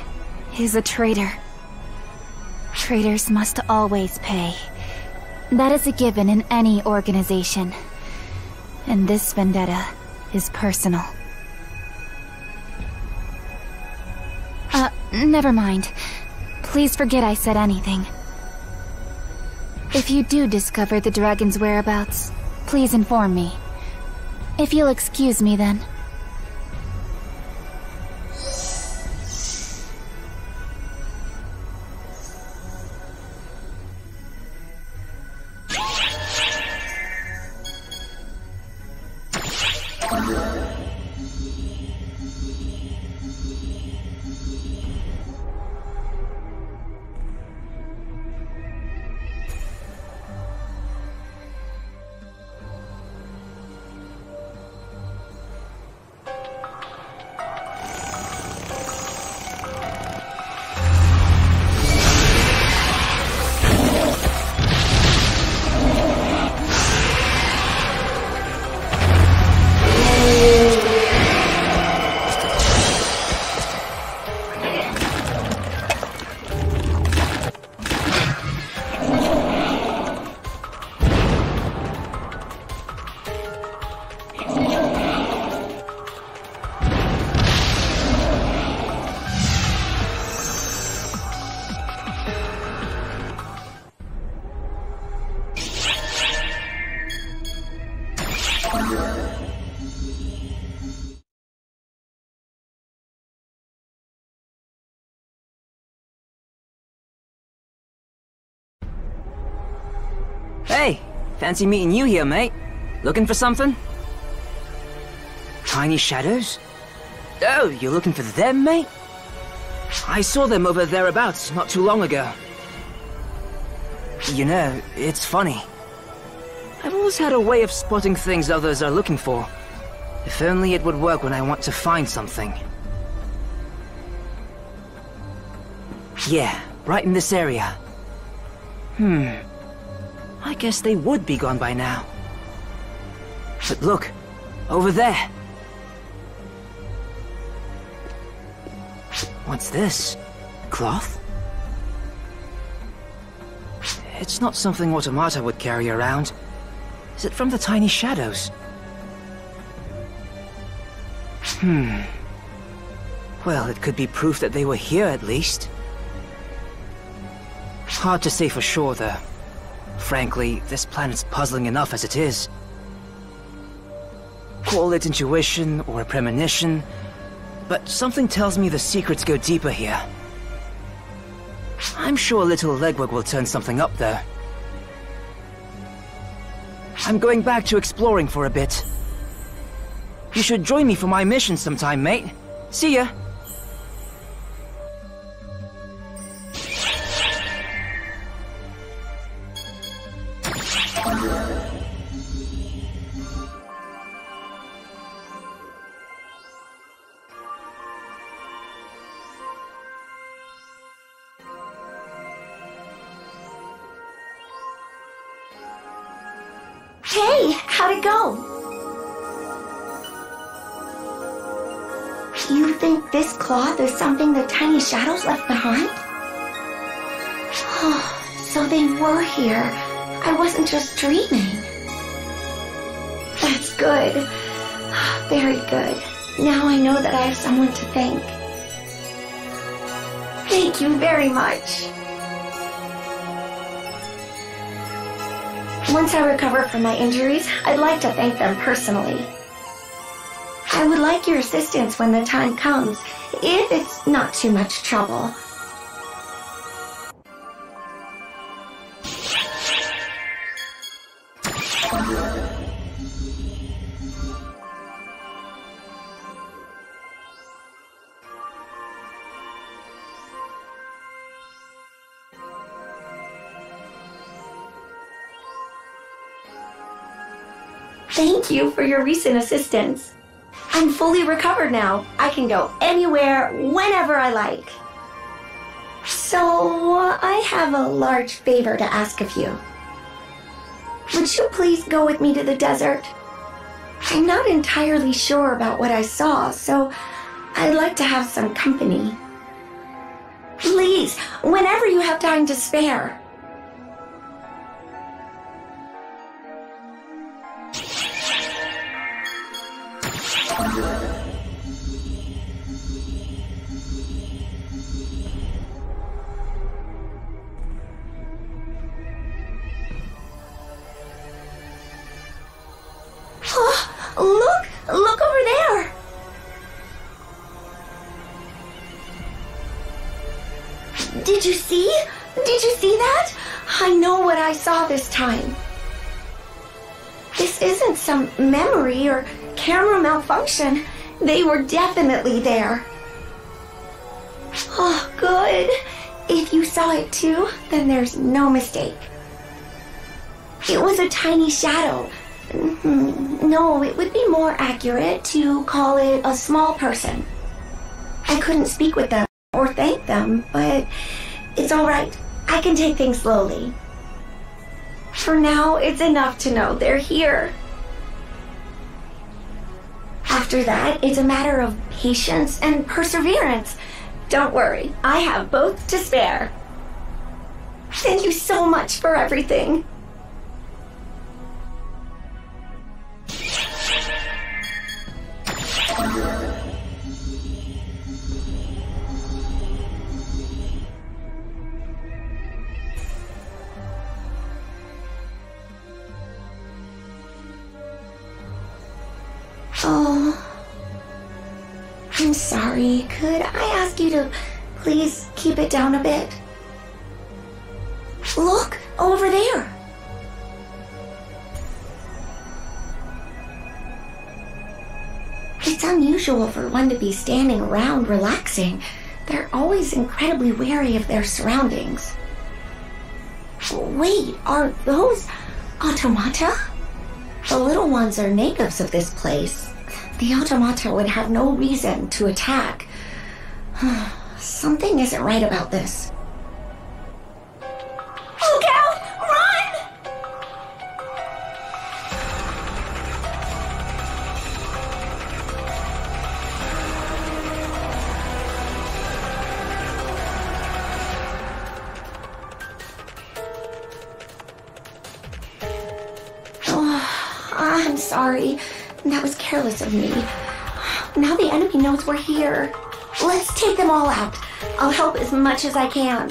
is a traitor. Traitors must always pay. That is a given in any organization. And this vendetta is personal. Never mind. Please forget I said anything. If you do discover the dragon's whereabouts, please inform me. If you'll excuse me then.
Hey, fancy meeting you here, mate. Looking for something? Tiny shadows? Oh, you're looking for them, mate? I saw them over thereabouts not too long ago. You know, it's funny. I've always had a way of spotting things others are looking for. If only it would work when I want to find something. Yeah, right in this area. I guess they would be gone by now. But look, over there. What's this? Cloth? It's not something Automata would carry around. Is it from the tiny shadows? Well, it could be proof that they were here at least. Hard to say for sure, though. Frankly, this planet's puzzling enough as it is. Call it intuition or a premonition, but something tells me the secrets go deeper here. I'm sure a little legwork will turn something up, though. I'm going back to exploring for a bit. You should join me for my mission sometime, mate. See ya!
Hey, how'd it go? You think this cloth is something the tiny shadows left behind? Oh, so they were here. I wasn't just dreaming. That's good. Very good. Now I know that I have someone to thank. Thank you very much. Once I recover from my injuries, I'd like to thank them personally. I would like your assistance when the time comes, if it's not too much trouble. Thank you for your recent assistance. I'm fully recovered now. I can go anywhere, whenever I like. So, I have a large favor to ask of you. Would you please go with me to the desert? I'm not entirely sure about what I saw, so I'd like to have some company. Please, whenever you have time to spare. Look over there! Did you see? Did you see that? I know what I saw this time. This isn't some memory or camera malfunction. They were definitely there. Oh, good. If you saw it too, then there's no mistake. It was a tiny shadow. No, it would be more accurate to call it a small person. I couldn't speak with them or thank them, but it's all right. I can take things slowly. For now, it's enough to know they're here. After that, it's a matter of patience and perseverance. Don't worry, I have both to spare. Thank you so much for everything. Oh, I'm sorry. Could I ask you to please keep it down a bit? Look, over there. It's unusual for one to be standing around relaxing. They're always incredibly wary of their surroundings. Wait, are those automata? The little ones are natives of this place. The automata would have no reason to attack. Something isn't right about this. Look out! Run! Oh, I'm sorry. That was careless of me. Now the enemy knows we're here. Let's take them all out. I'll help as much as I can.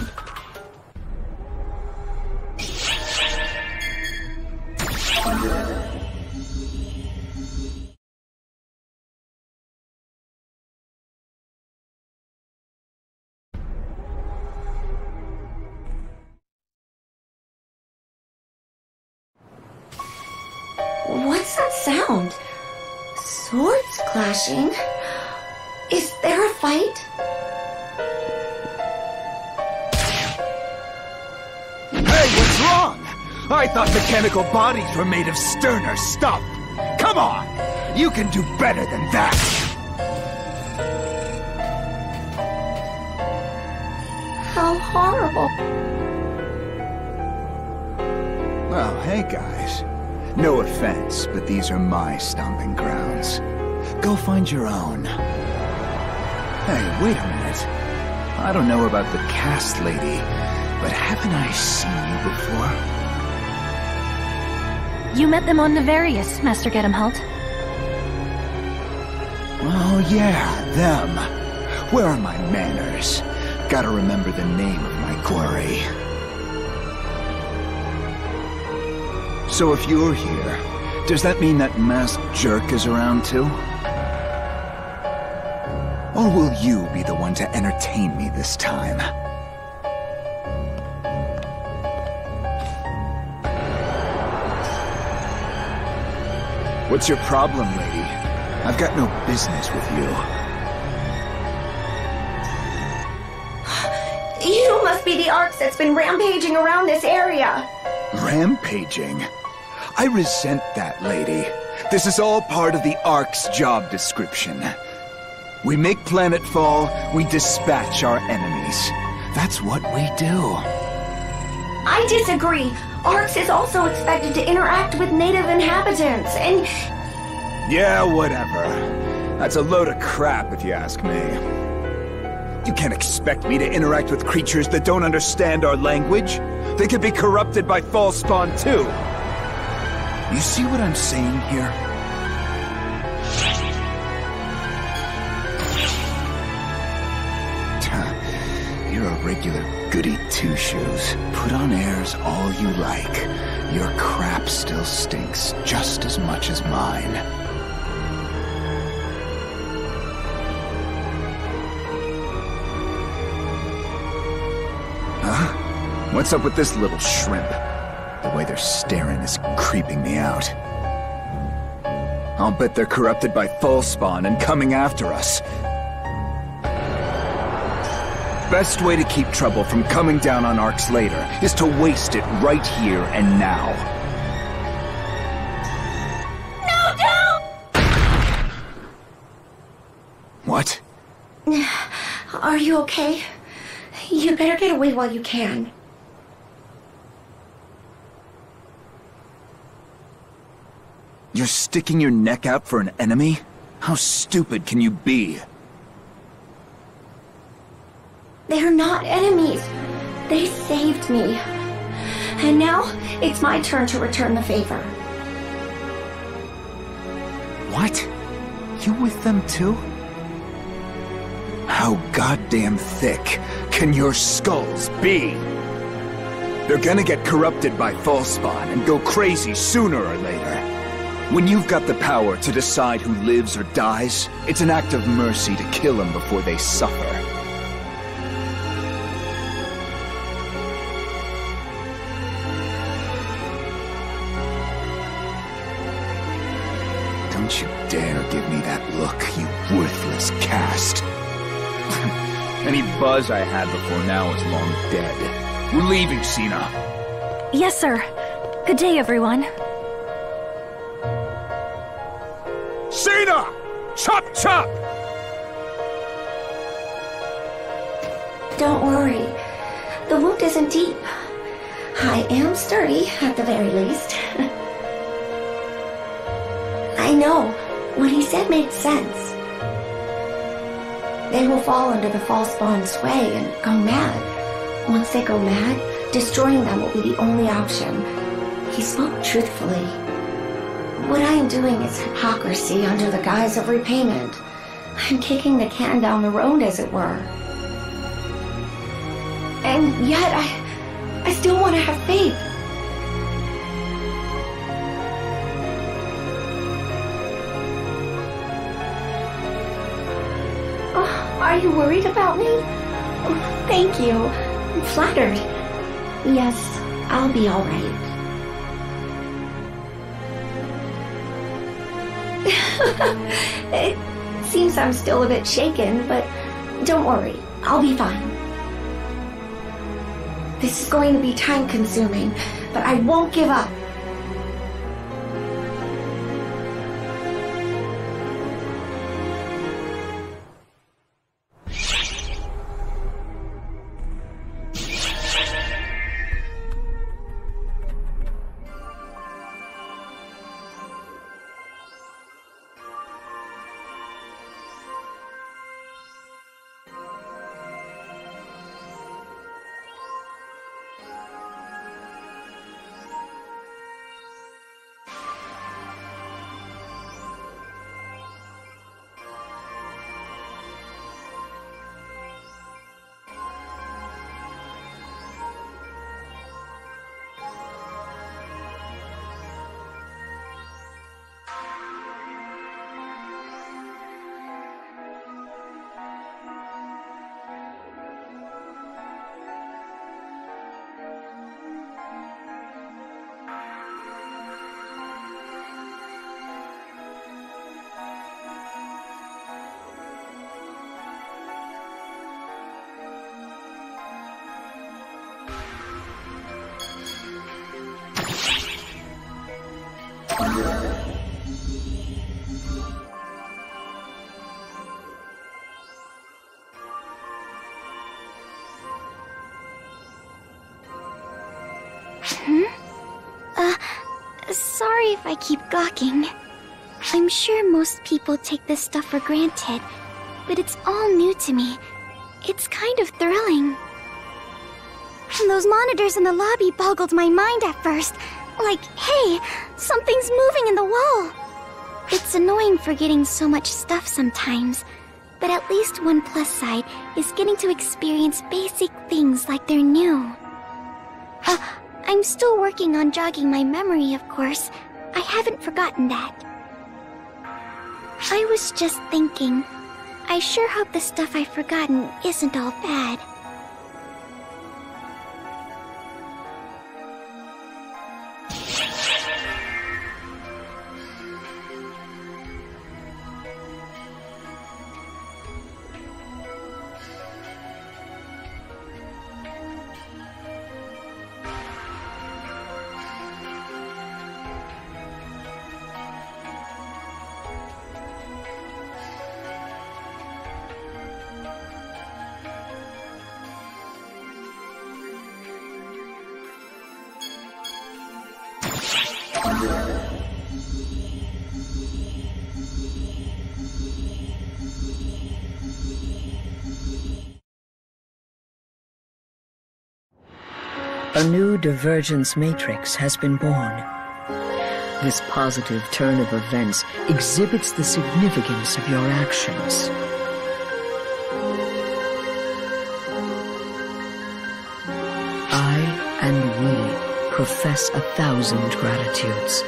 What's that sound? Swords clashing? Is there a fight?
Hey, what's wrong? I thought mechanical bodies were made of sterner stuff. Come on! You can do better than that!
How horrible.
Well, hey guys. No offense, but these are my stomping grounds. Go find your own. Hey, wait a minute. I don't know about the cast lady, but haven't I seen you before?
You met them on Navarius, Master Gedemhalt.
Oh yeah, them. Where are my manners? Gotta remember the name of my quarry. So if you're here, does that mean that masked jerk is around too? Or will you be the one to entertain me this time? What's your problem, lady? I've got no business with you.
You must be the Arx that's been rampaging around this area.
Rampaging? I resent that lady. This is all part of the Ark's job description. We make planetfall, we dispatch our enemies. That's what we do.
I disagree. Arx is also expected to interact with native inhabitants, and...
Yeah, whatever. That's a load of crap, if you ask me. You can't expect me to interact with creatures that don't understand our language. They could be corrupted by false spawn, too. You see what I'm saying here? You're a regular goody two-shoes. Put on airs all you like. Your crap still stinks just as much as mine. Huh? What's up with this little shrimp? The way they're staring is creeping me out. I'll bet they're corrupted by false spawn and coming after us. Best way to keep trouble from coming down on Arx later is to waste it right here and now.
No, don't!
What?
Are you okay? You better get away while you can.
You're sticking your neck out for an enemy? How stupid can you be?
They're not enemies. They saved me. And now, it's my turn to return the favor.
What? You with them too? How goddamn thick can your skulls be? They're gonna get corrupted by false spawn and go crazy sooner or later. When you've got the power to decide who lives or dies, it's an act of mercy to kill them before they suffer. Don't you dare give me that look, you worthless cast. Any buzz I had before now is long dead. We're leaving, Sina.
Yes, sir. Good day, everyone.
Sina! Chop chop!
Don't worry. The wound isn't deep. I am sturdy, at the very least. I know. What he said made sense. They will fall under the false spawn sway and go mad. Once they go mad, destroying them will be the only option. He spoke truthfully. What I am doing is hypocrisy under the guise of repayment. I'm kicking the can down the road, as it were. And yet, I still want to have faith. Are you worried about me? Oh, thank you. I'm flattered. Yes, I'll be all right. It seems I'm still a bit shaken, but don't worry. I'll be fine. This is going to be time-consuming, but I won't give up.
Sorry if I keep gawking. I'm sure most people take this stuff for granted, but it's all new to me. It's kind of thrilling. Those monitors in the lobby boggled my mind at first. Like, hey, something's moving in the wall. It's annoying forgetting so much stuff sometimes, but at least one plus side is getting to experience basic things like they're new. I'm still working on jogging my memory, of course. I haven't forgotten that. I was just thinking, I sure hope the stuff I've forgotten isn't all bad.
A new divergence matrix has been born. This positive turn of events exhibits the significance of your actions. I and we profess 1,000 gratitudes.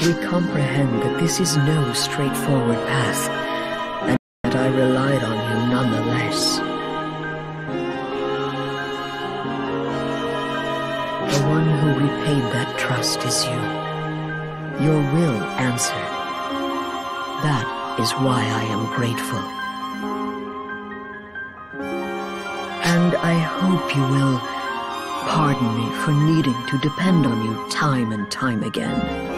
We comprehend that this is no straightforward path, and that I relied on you nonetheless. The one who repaid that trust is you. Your will answered. That is why I am grateful. And I hope you will pardon me for needing to depend on you time and time again.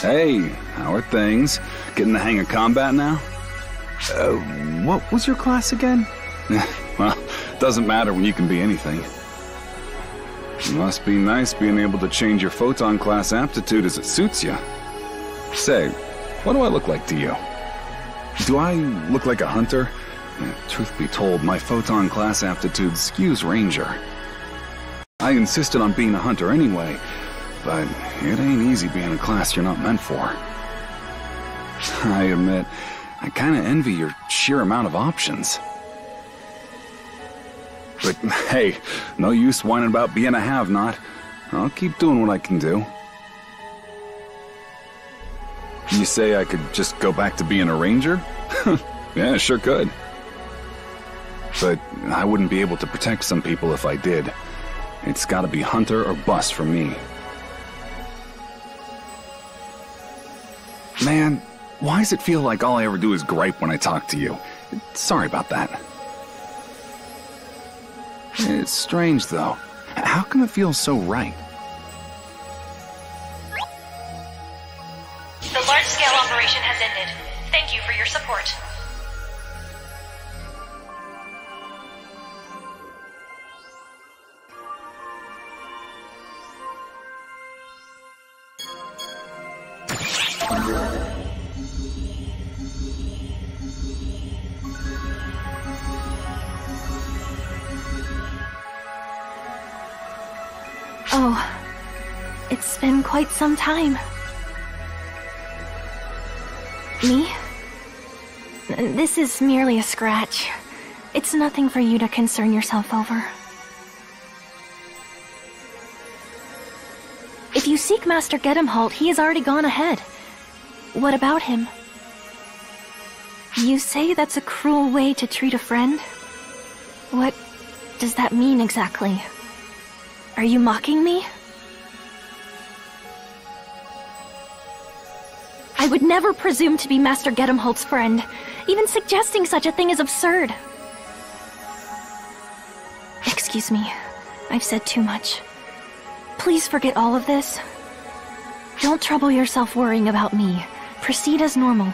Hey, how are things? Getting the hang of combat now? What was your class again? Well, doesn't matter when you can be anything. It must be nice being able to change your photon class aptitude as it suits you. Say, what do I look like to you? Do I look like a hunter? Truth be told, my photon class aptitude skews ranger. I insisted on being a hunter anyway, but it ain't easy being a class you're not meant for. I admit, I kinda envy your sheer amount of options. But hey, no use whining about being a have-not. I'll keep doing what I can do. You say I could just go back to being a ranger? Yeah, sure could. But I wouldn't be able to protect some people if I did. It's gotta be hunter or bust for me. Man, why does it feel like all I ever do is gripe when I talk to you? Sorry about that. It's strange, though. How come it feels so right?
The large-scale operation has ended. Thank you for your support.
Oh, It's been quite some time. Me? This is merely a scratch. It's nothing for you to concern yourself over. If you seek Master Gedemholt, he has already gone ahead. What about him? You say that's a cruel way to treat a friend? What does that mean exactly? Are you mocking me? I would never presume to be Master Gedemholt's friend. Even suggesting such a thing is absurd. Excuse me. I've said too much. Please forget all of this. Don't trouble yourself worrying about me. Proceed as normal.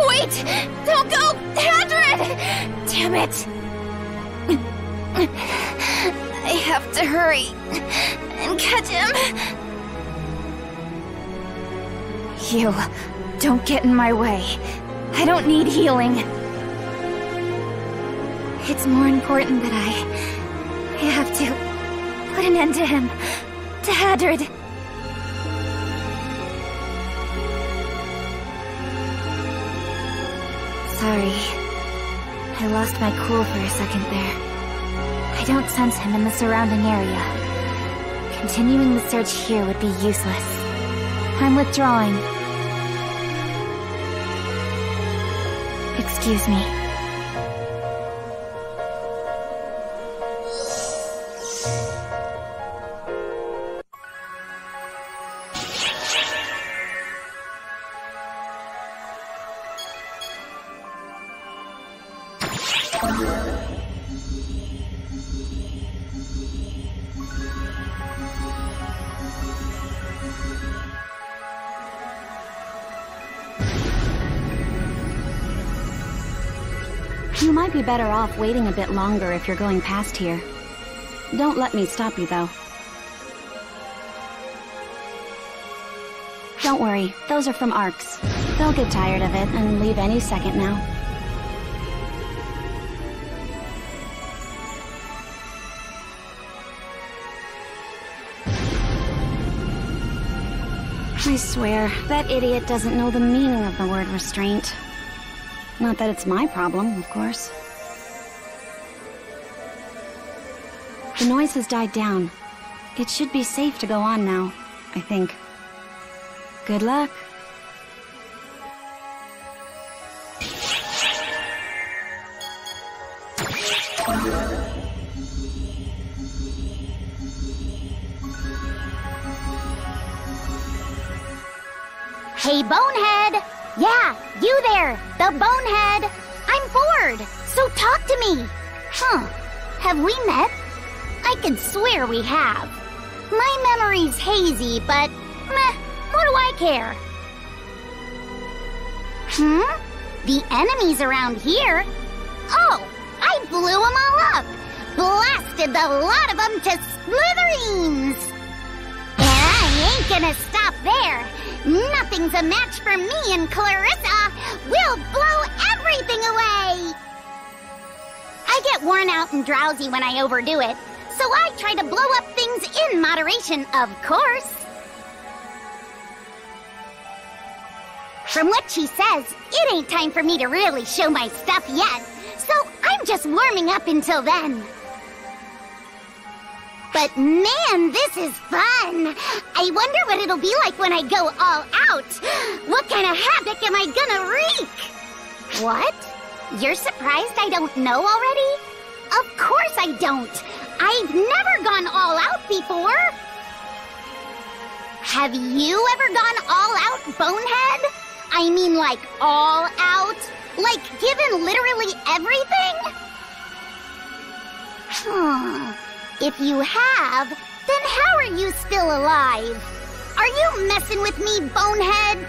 Wait! Don't go! Hadrid! Damn it! I have to hurry and catch him. You, don't get in my way. I don't need healing. It's more important that I have to put an end to him. To Hadrid. Sorry. I lost my cool for a second there. I don't sense him in the surrounding area. Continuing the search here would be useless. I'm withdrawing. Excuse me.
You might be better off waiting a bit longer if you're going past here. Don't let me stop you, though. Don't worry, those are from Arcs. They'll get tired of it and leave any second now. I swear, that idiot doesn't know the meaning of the word restraint. Not that it's my problem, of course. The noise has died down. It should be safe to go on now, I think. Good luck.
Hey, Bonehead! Yeah, you there, the Bonehead! I'm bored, so talk to me! Huh, have we met? I could swear we have. My memory's hazy, but meh, what do I care? The enemies around here? Oh, I blew them all up! Blasted the lot of them to smithereens! And I ain't gonna stop there! Nothing's a match for me and Clarissa! We'll blow everything away! I get worn out and drowsy when I overdo it, so I try to blow up things in moderation, of course. From what she says, it ain't time for me to really show my stuff yet, so I'm just warming up until then. But man, this is fun! I wonder what it'll be like when I go all out! What kind of havoc am I gonna wreak? What? You're surprised I don't know already? Of course I don't! I've never gone all out before! Have you ever gone all out, Bonehead? I mean like all out? Like given literally everything? If you have, then how are you still alive? Are you messing with me, Bonehead?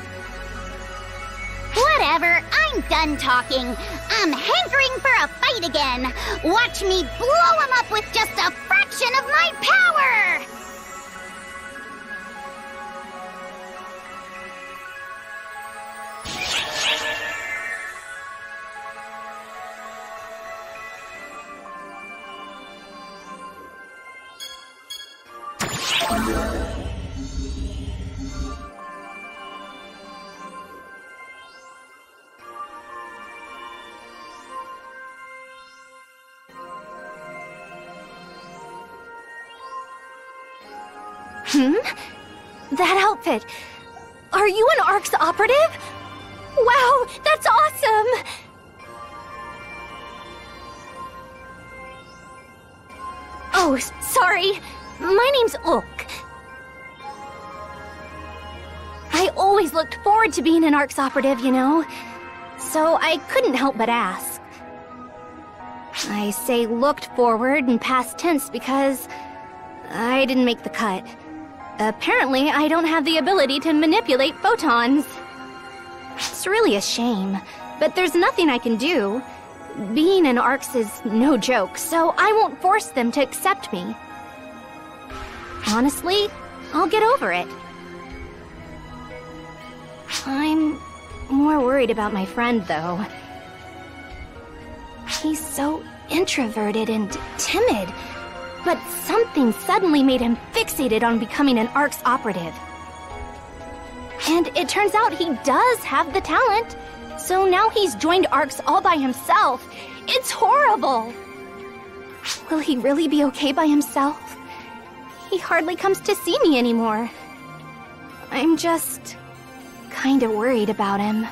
Whatever, I'm done talking. I'm hankering for a fight again. Watch me blow him up with just a fraction of my power!
That outfit! Are you an ARC's operative? Wow, that's awesome! Oh, sorry. My name's Ulk. I always looked forward to being an ARC's operative, you know? So I couldn't help but ask. I say looked forward in past tense because I didn't make the cut. Apparently, I don't have the ability to manipulate photons. It's really a shame, but there's nothing I can do. Being an ARCS is no joke, so I won't force them to accept me. Honestly, I'll get over it. I'm more worried about my friend, though. He's so introverted and timid. But something suddenly made him fixated on becoming an ARCS operative. And it turns out he does have the talent. So now he's joined ARCS all by himself. It's horrible! Will he really be okay by himself? He hardly comes to see me anymore. I'm just kinda worried about him.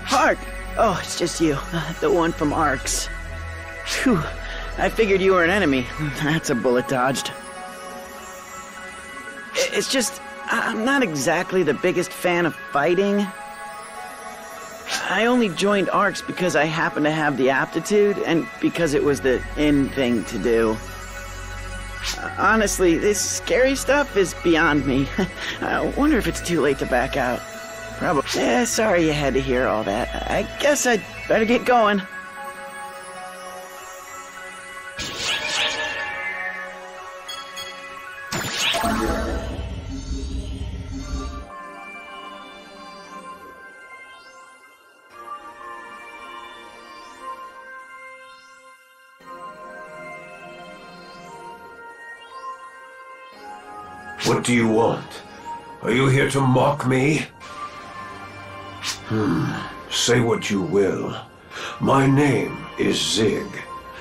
Hark! Oh, it's just you. The one from ARCS. Phew. I figured you were an enemy. That's a bullet dodged. It's just, I'm not exactly the biggest fan of fighting. I only joined ARCS because I happened to have the aptitude and because it was the in thing to do. Honestly, this scary stuff is beyond me. I wonder if it's too late to back out. Probably. Yeah, sorry you had to hear all that. I guess I'd better get going.
What do you want? Are you here to mock me? Say what you will. My name is Zig.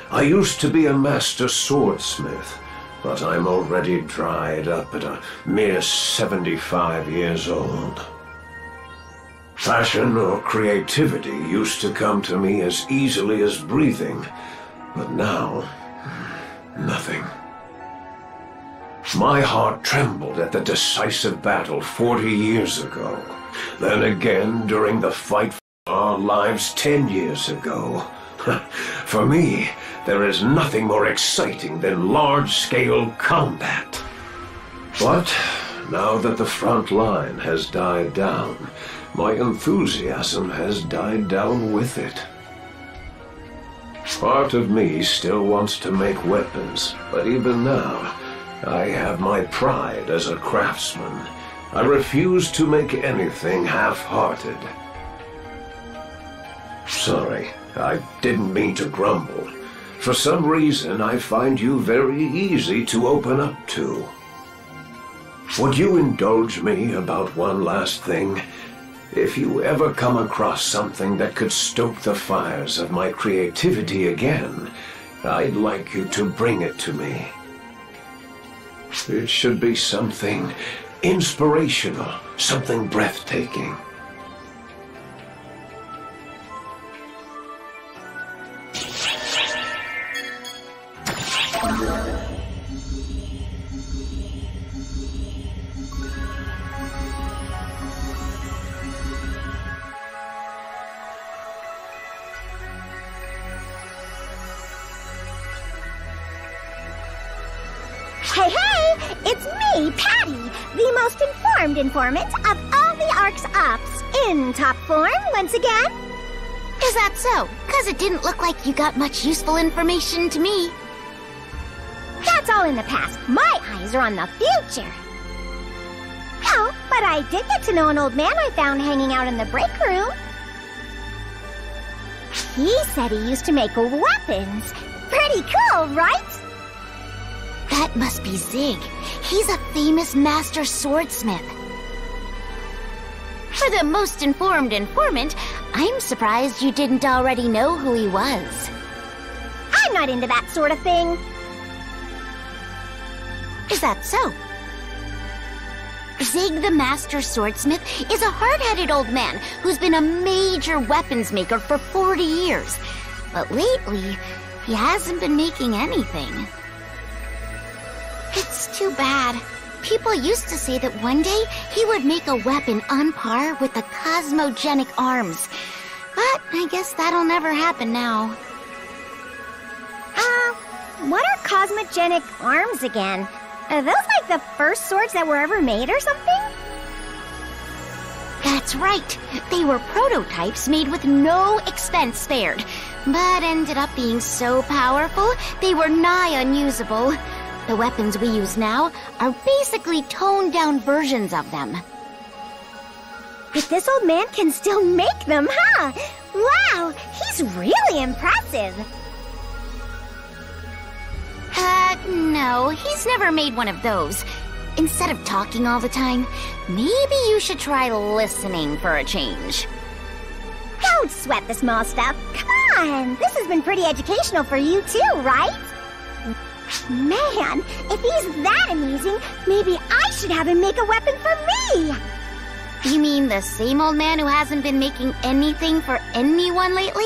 I used to be a master swordsmith, but I'm already dried up at a mere 75 years old. Passion or creativity used to come to me as easily as breathing, but now, nothing. My heart trembled at the decisive battle 40 years ago. Then again during the fight for our lives 10 years ago. For me, there is nothing more exciting than large-scale combat. But now that the front line has died down, my enthusiasm has died down with it. Part of me still wants to make weapons, but even now, I have my pride as a craftsman. I refuse to make anything half-hearted. Sorry, I didn't mean to grumble. For some reason, I find you very easy to open up to. Would you indulge me about one last thing? If you ever come across something that could stoke the fires of my creativity again, I'd like you to bring it to me. It should be something inspirational, something breathtaking.
Hey, hey! It's me, Patty, the most informed informant of all the Ark's ops, in top form once again.
Is that so? 'Cause it didn't look like you got much useful information to me.
That's all in the past. My eyes are on the future. Oh, but I did get to know an old man I found hanging out in the break room. He said he used to make weapons. Pretty cool, right?
That must be Zig. He's a famous master swordsmith. For the most informed informant, I'm surprised you didn't already know who he was.
I'm not into that sort of thing.
Is that so? Zig the Master Swordsmith is a hard-headed old man who's been a major weapons maker for 40 years. But lately, he hasn't been making anything. It's too bad. People used to say that one day he would make a weapon on par with the cosmogenic arms. But I guess that'll never happen now.
What are cosmogenic arms again? Are those like the first swords that were ever made or something?
That's right. They were prototypes made with no expense spared, but ended up being so powerful they were nigh unusable. The weapons we use now are basically toned-down versions of them.
But this old man can still make them, huh? Wow, he's really impressive.
No, he's never made one of those. Instead of talking all the time, maybe you should try listening for a change.
Don't sweat the small stuff. Come on, this has been pretty educational for you too, right? Man, if he's that amusing, maybe I should have him make a weapon for me!
You mean the same old man who hasn't been making anything for anyone lately?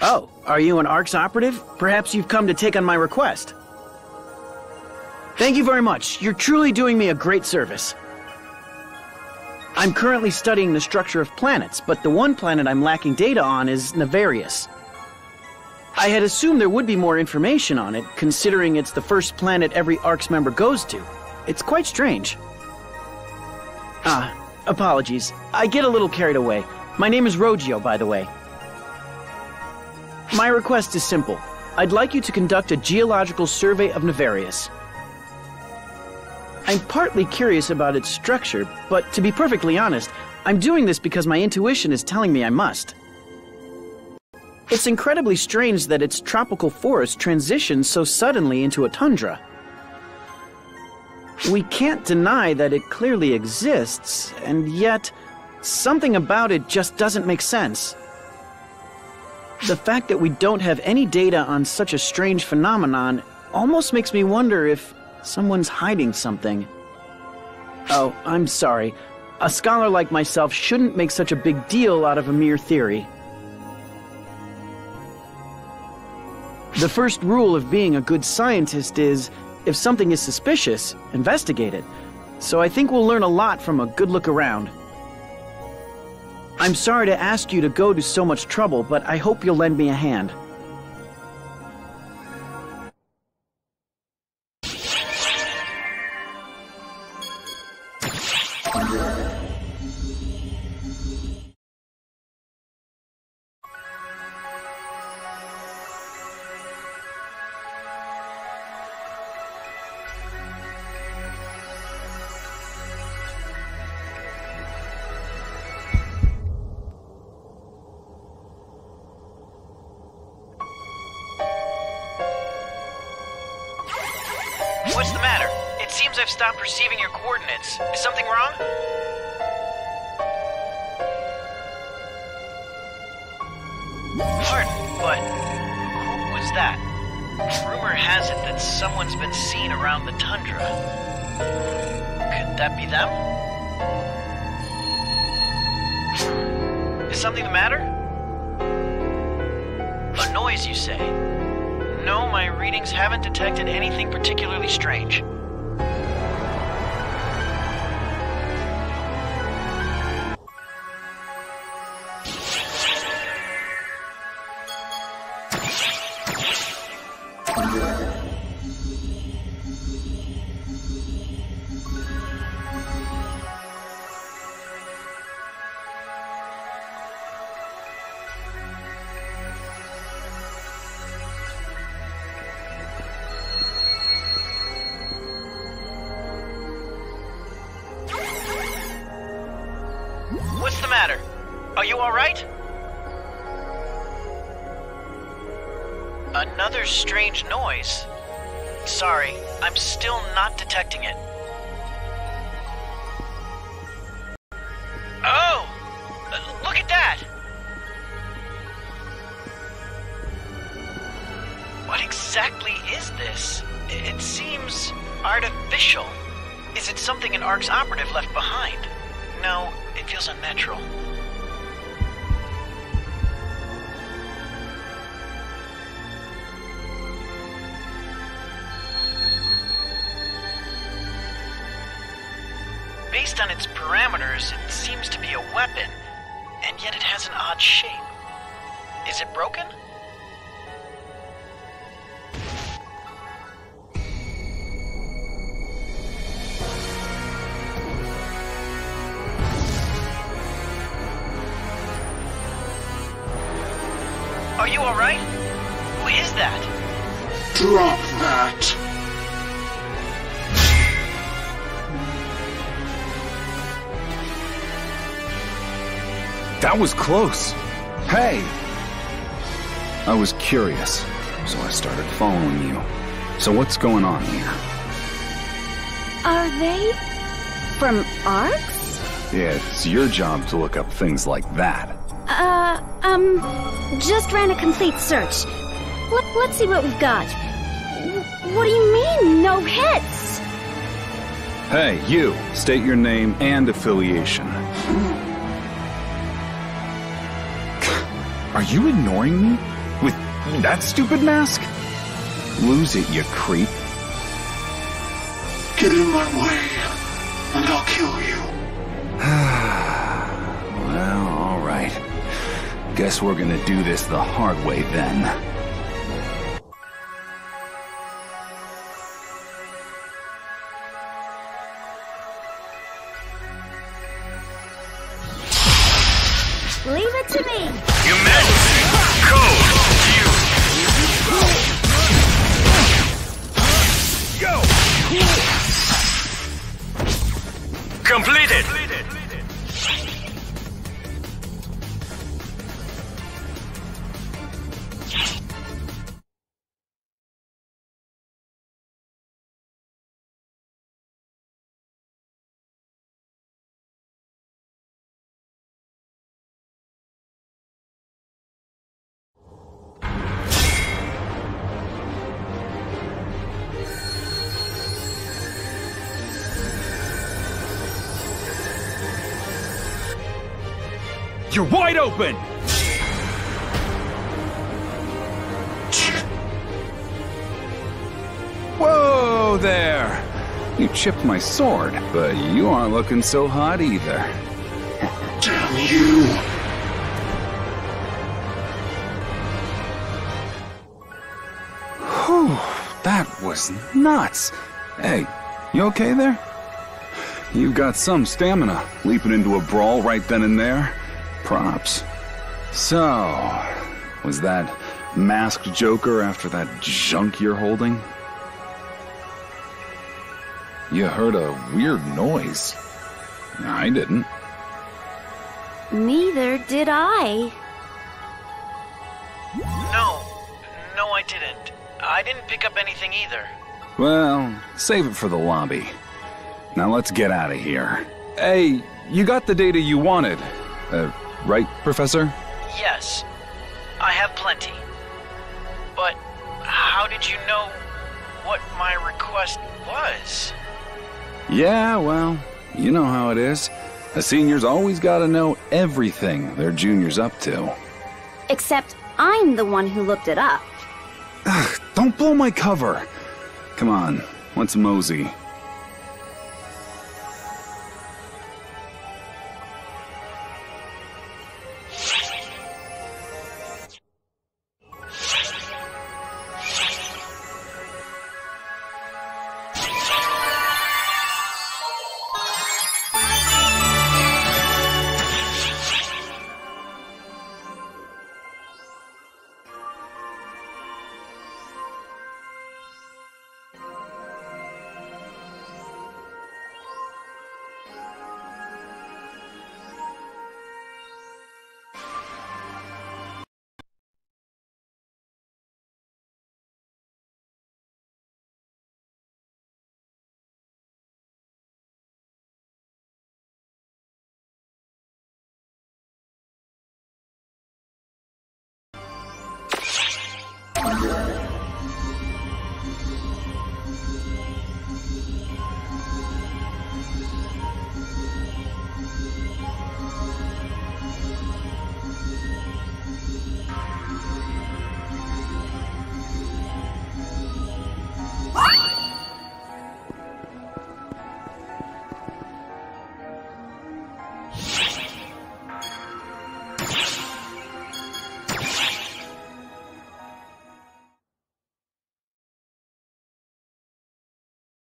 Oh, are you an ARC's operative? Perhaps you've come to take on my request. Thank you very much. You're truly doing me a great service. I'm currently studying the structure of planets, but the one planet I'm lacking data on is Navarius. I had assumed there would be more information on it, considering it's the first planet every ARC's member goes to. It's quite strange. Apologies. I get a little carried away. My name is Rogio, by the way. My request is simple. I'd like you to conduct a geological survey of Navarius. I'm partly curious about its structure, but to be perfectly honest, I'm doing this because my intuition is telling me I must. It's incredibly strange that its tropical forest transitions so suddenly into a tundra. We can't deny that it clearly exists, and yet something about it just doesn't make sense. The fact that we don't have any data on such a strange phenomenon almost makes me wonder if someone's hiding something. Oh, I'm sorry. A scholar like myself shouldn't make such a big deal out of a mere theory. The first rule of being a good scientist is, if something is suspicious, investigate it. So I think we'll learn a lot from a good look around. I'm sorry to ask you to go to so much trouble, but I hope you'll lend me a hand.
What's the matter? It seems I've stopped receiving your coordinates. Is something wrong? Pardon, but who was that? Rumor has it that someone's been seen around the tundra. Could that be them? Is something the matter? noise, you say? No, my readings haven't detected anything particularly strange. What's the matter? Are you alright? Another strange noise. Sorry, I'm still not detecting it. Oh! Look at that! What exactly is this? It seems artificial. Is it something an ARC's operative left behind? No, it feels unnatural. Based on its parameters, it seems to be a weapon, and yet it has an odd shape. Is it broken? Are you alright? Who is that?
Drop that!
That was close. Hey! I was curious, so I started following you. So what's going on here?
Are they from ARCs?
Yeah, it's your job to look up things like that.
Just ran a complete search. Let's see what we've got. What do you mean, no hits?
Hey, you! State your name and affiliation. Are you ignoring me? With that stupid mask? Lose it, you creep.
Get in my way, and I'll kill you.
Well, alright. Guess we're gonna do this the hard way then.
Leave it to me.
Your Majesty, code you. Go. Completed.
You're wide open! Whoa there! You chipped my sword, but you aren't looking so hot either.
Damn you!
Whew, that was nuts. Hey, you okay there? You've got some stamina, leaping into a brawl right then and there. Props. So, was that masked Joker after that junk you're holding? You heard a weird noise. I didn't.
Neither did I.
No, I didn't. I didn't pick up anything either.
Well, save it for the lobby. Now let's get out of here. Hey, you got the data you wanted. Right, Professor?
Yes, I have plenty. But how did you know what my request was?
Yeah, well, you know how it is. The seniors always gotta know everything their juniors up to.
Except
I'm the one who looked it up.
Ugh, don't blow my cover. Come on, let's mosey.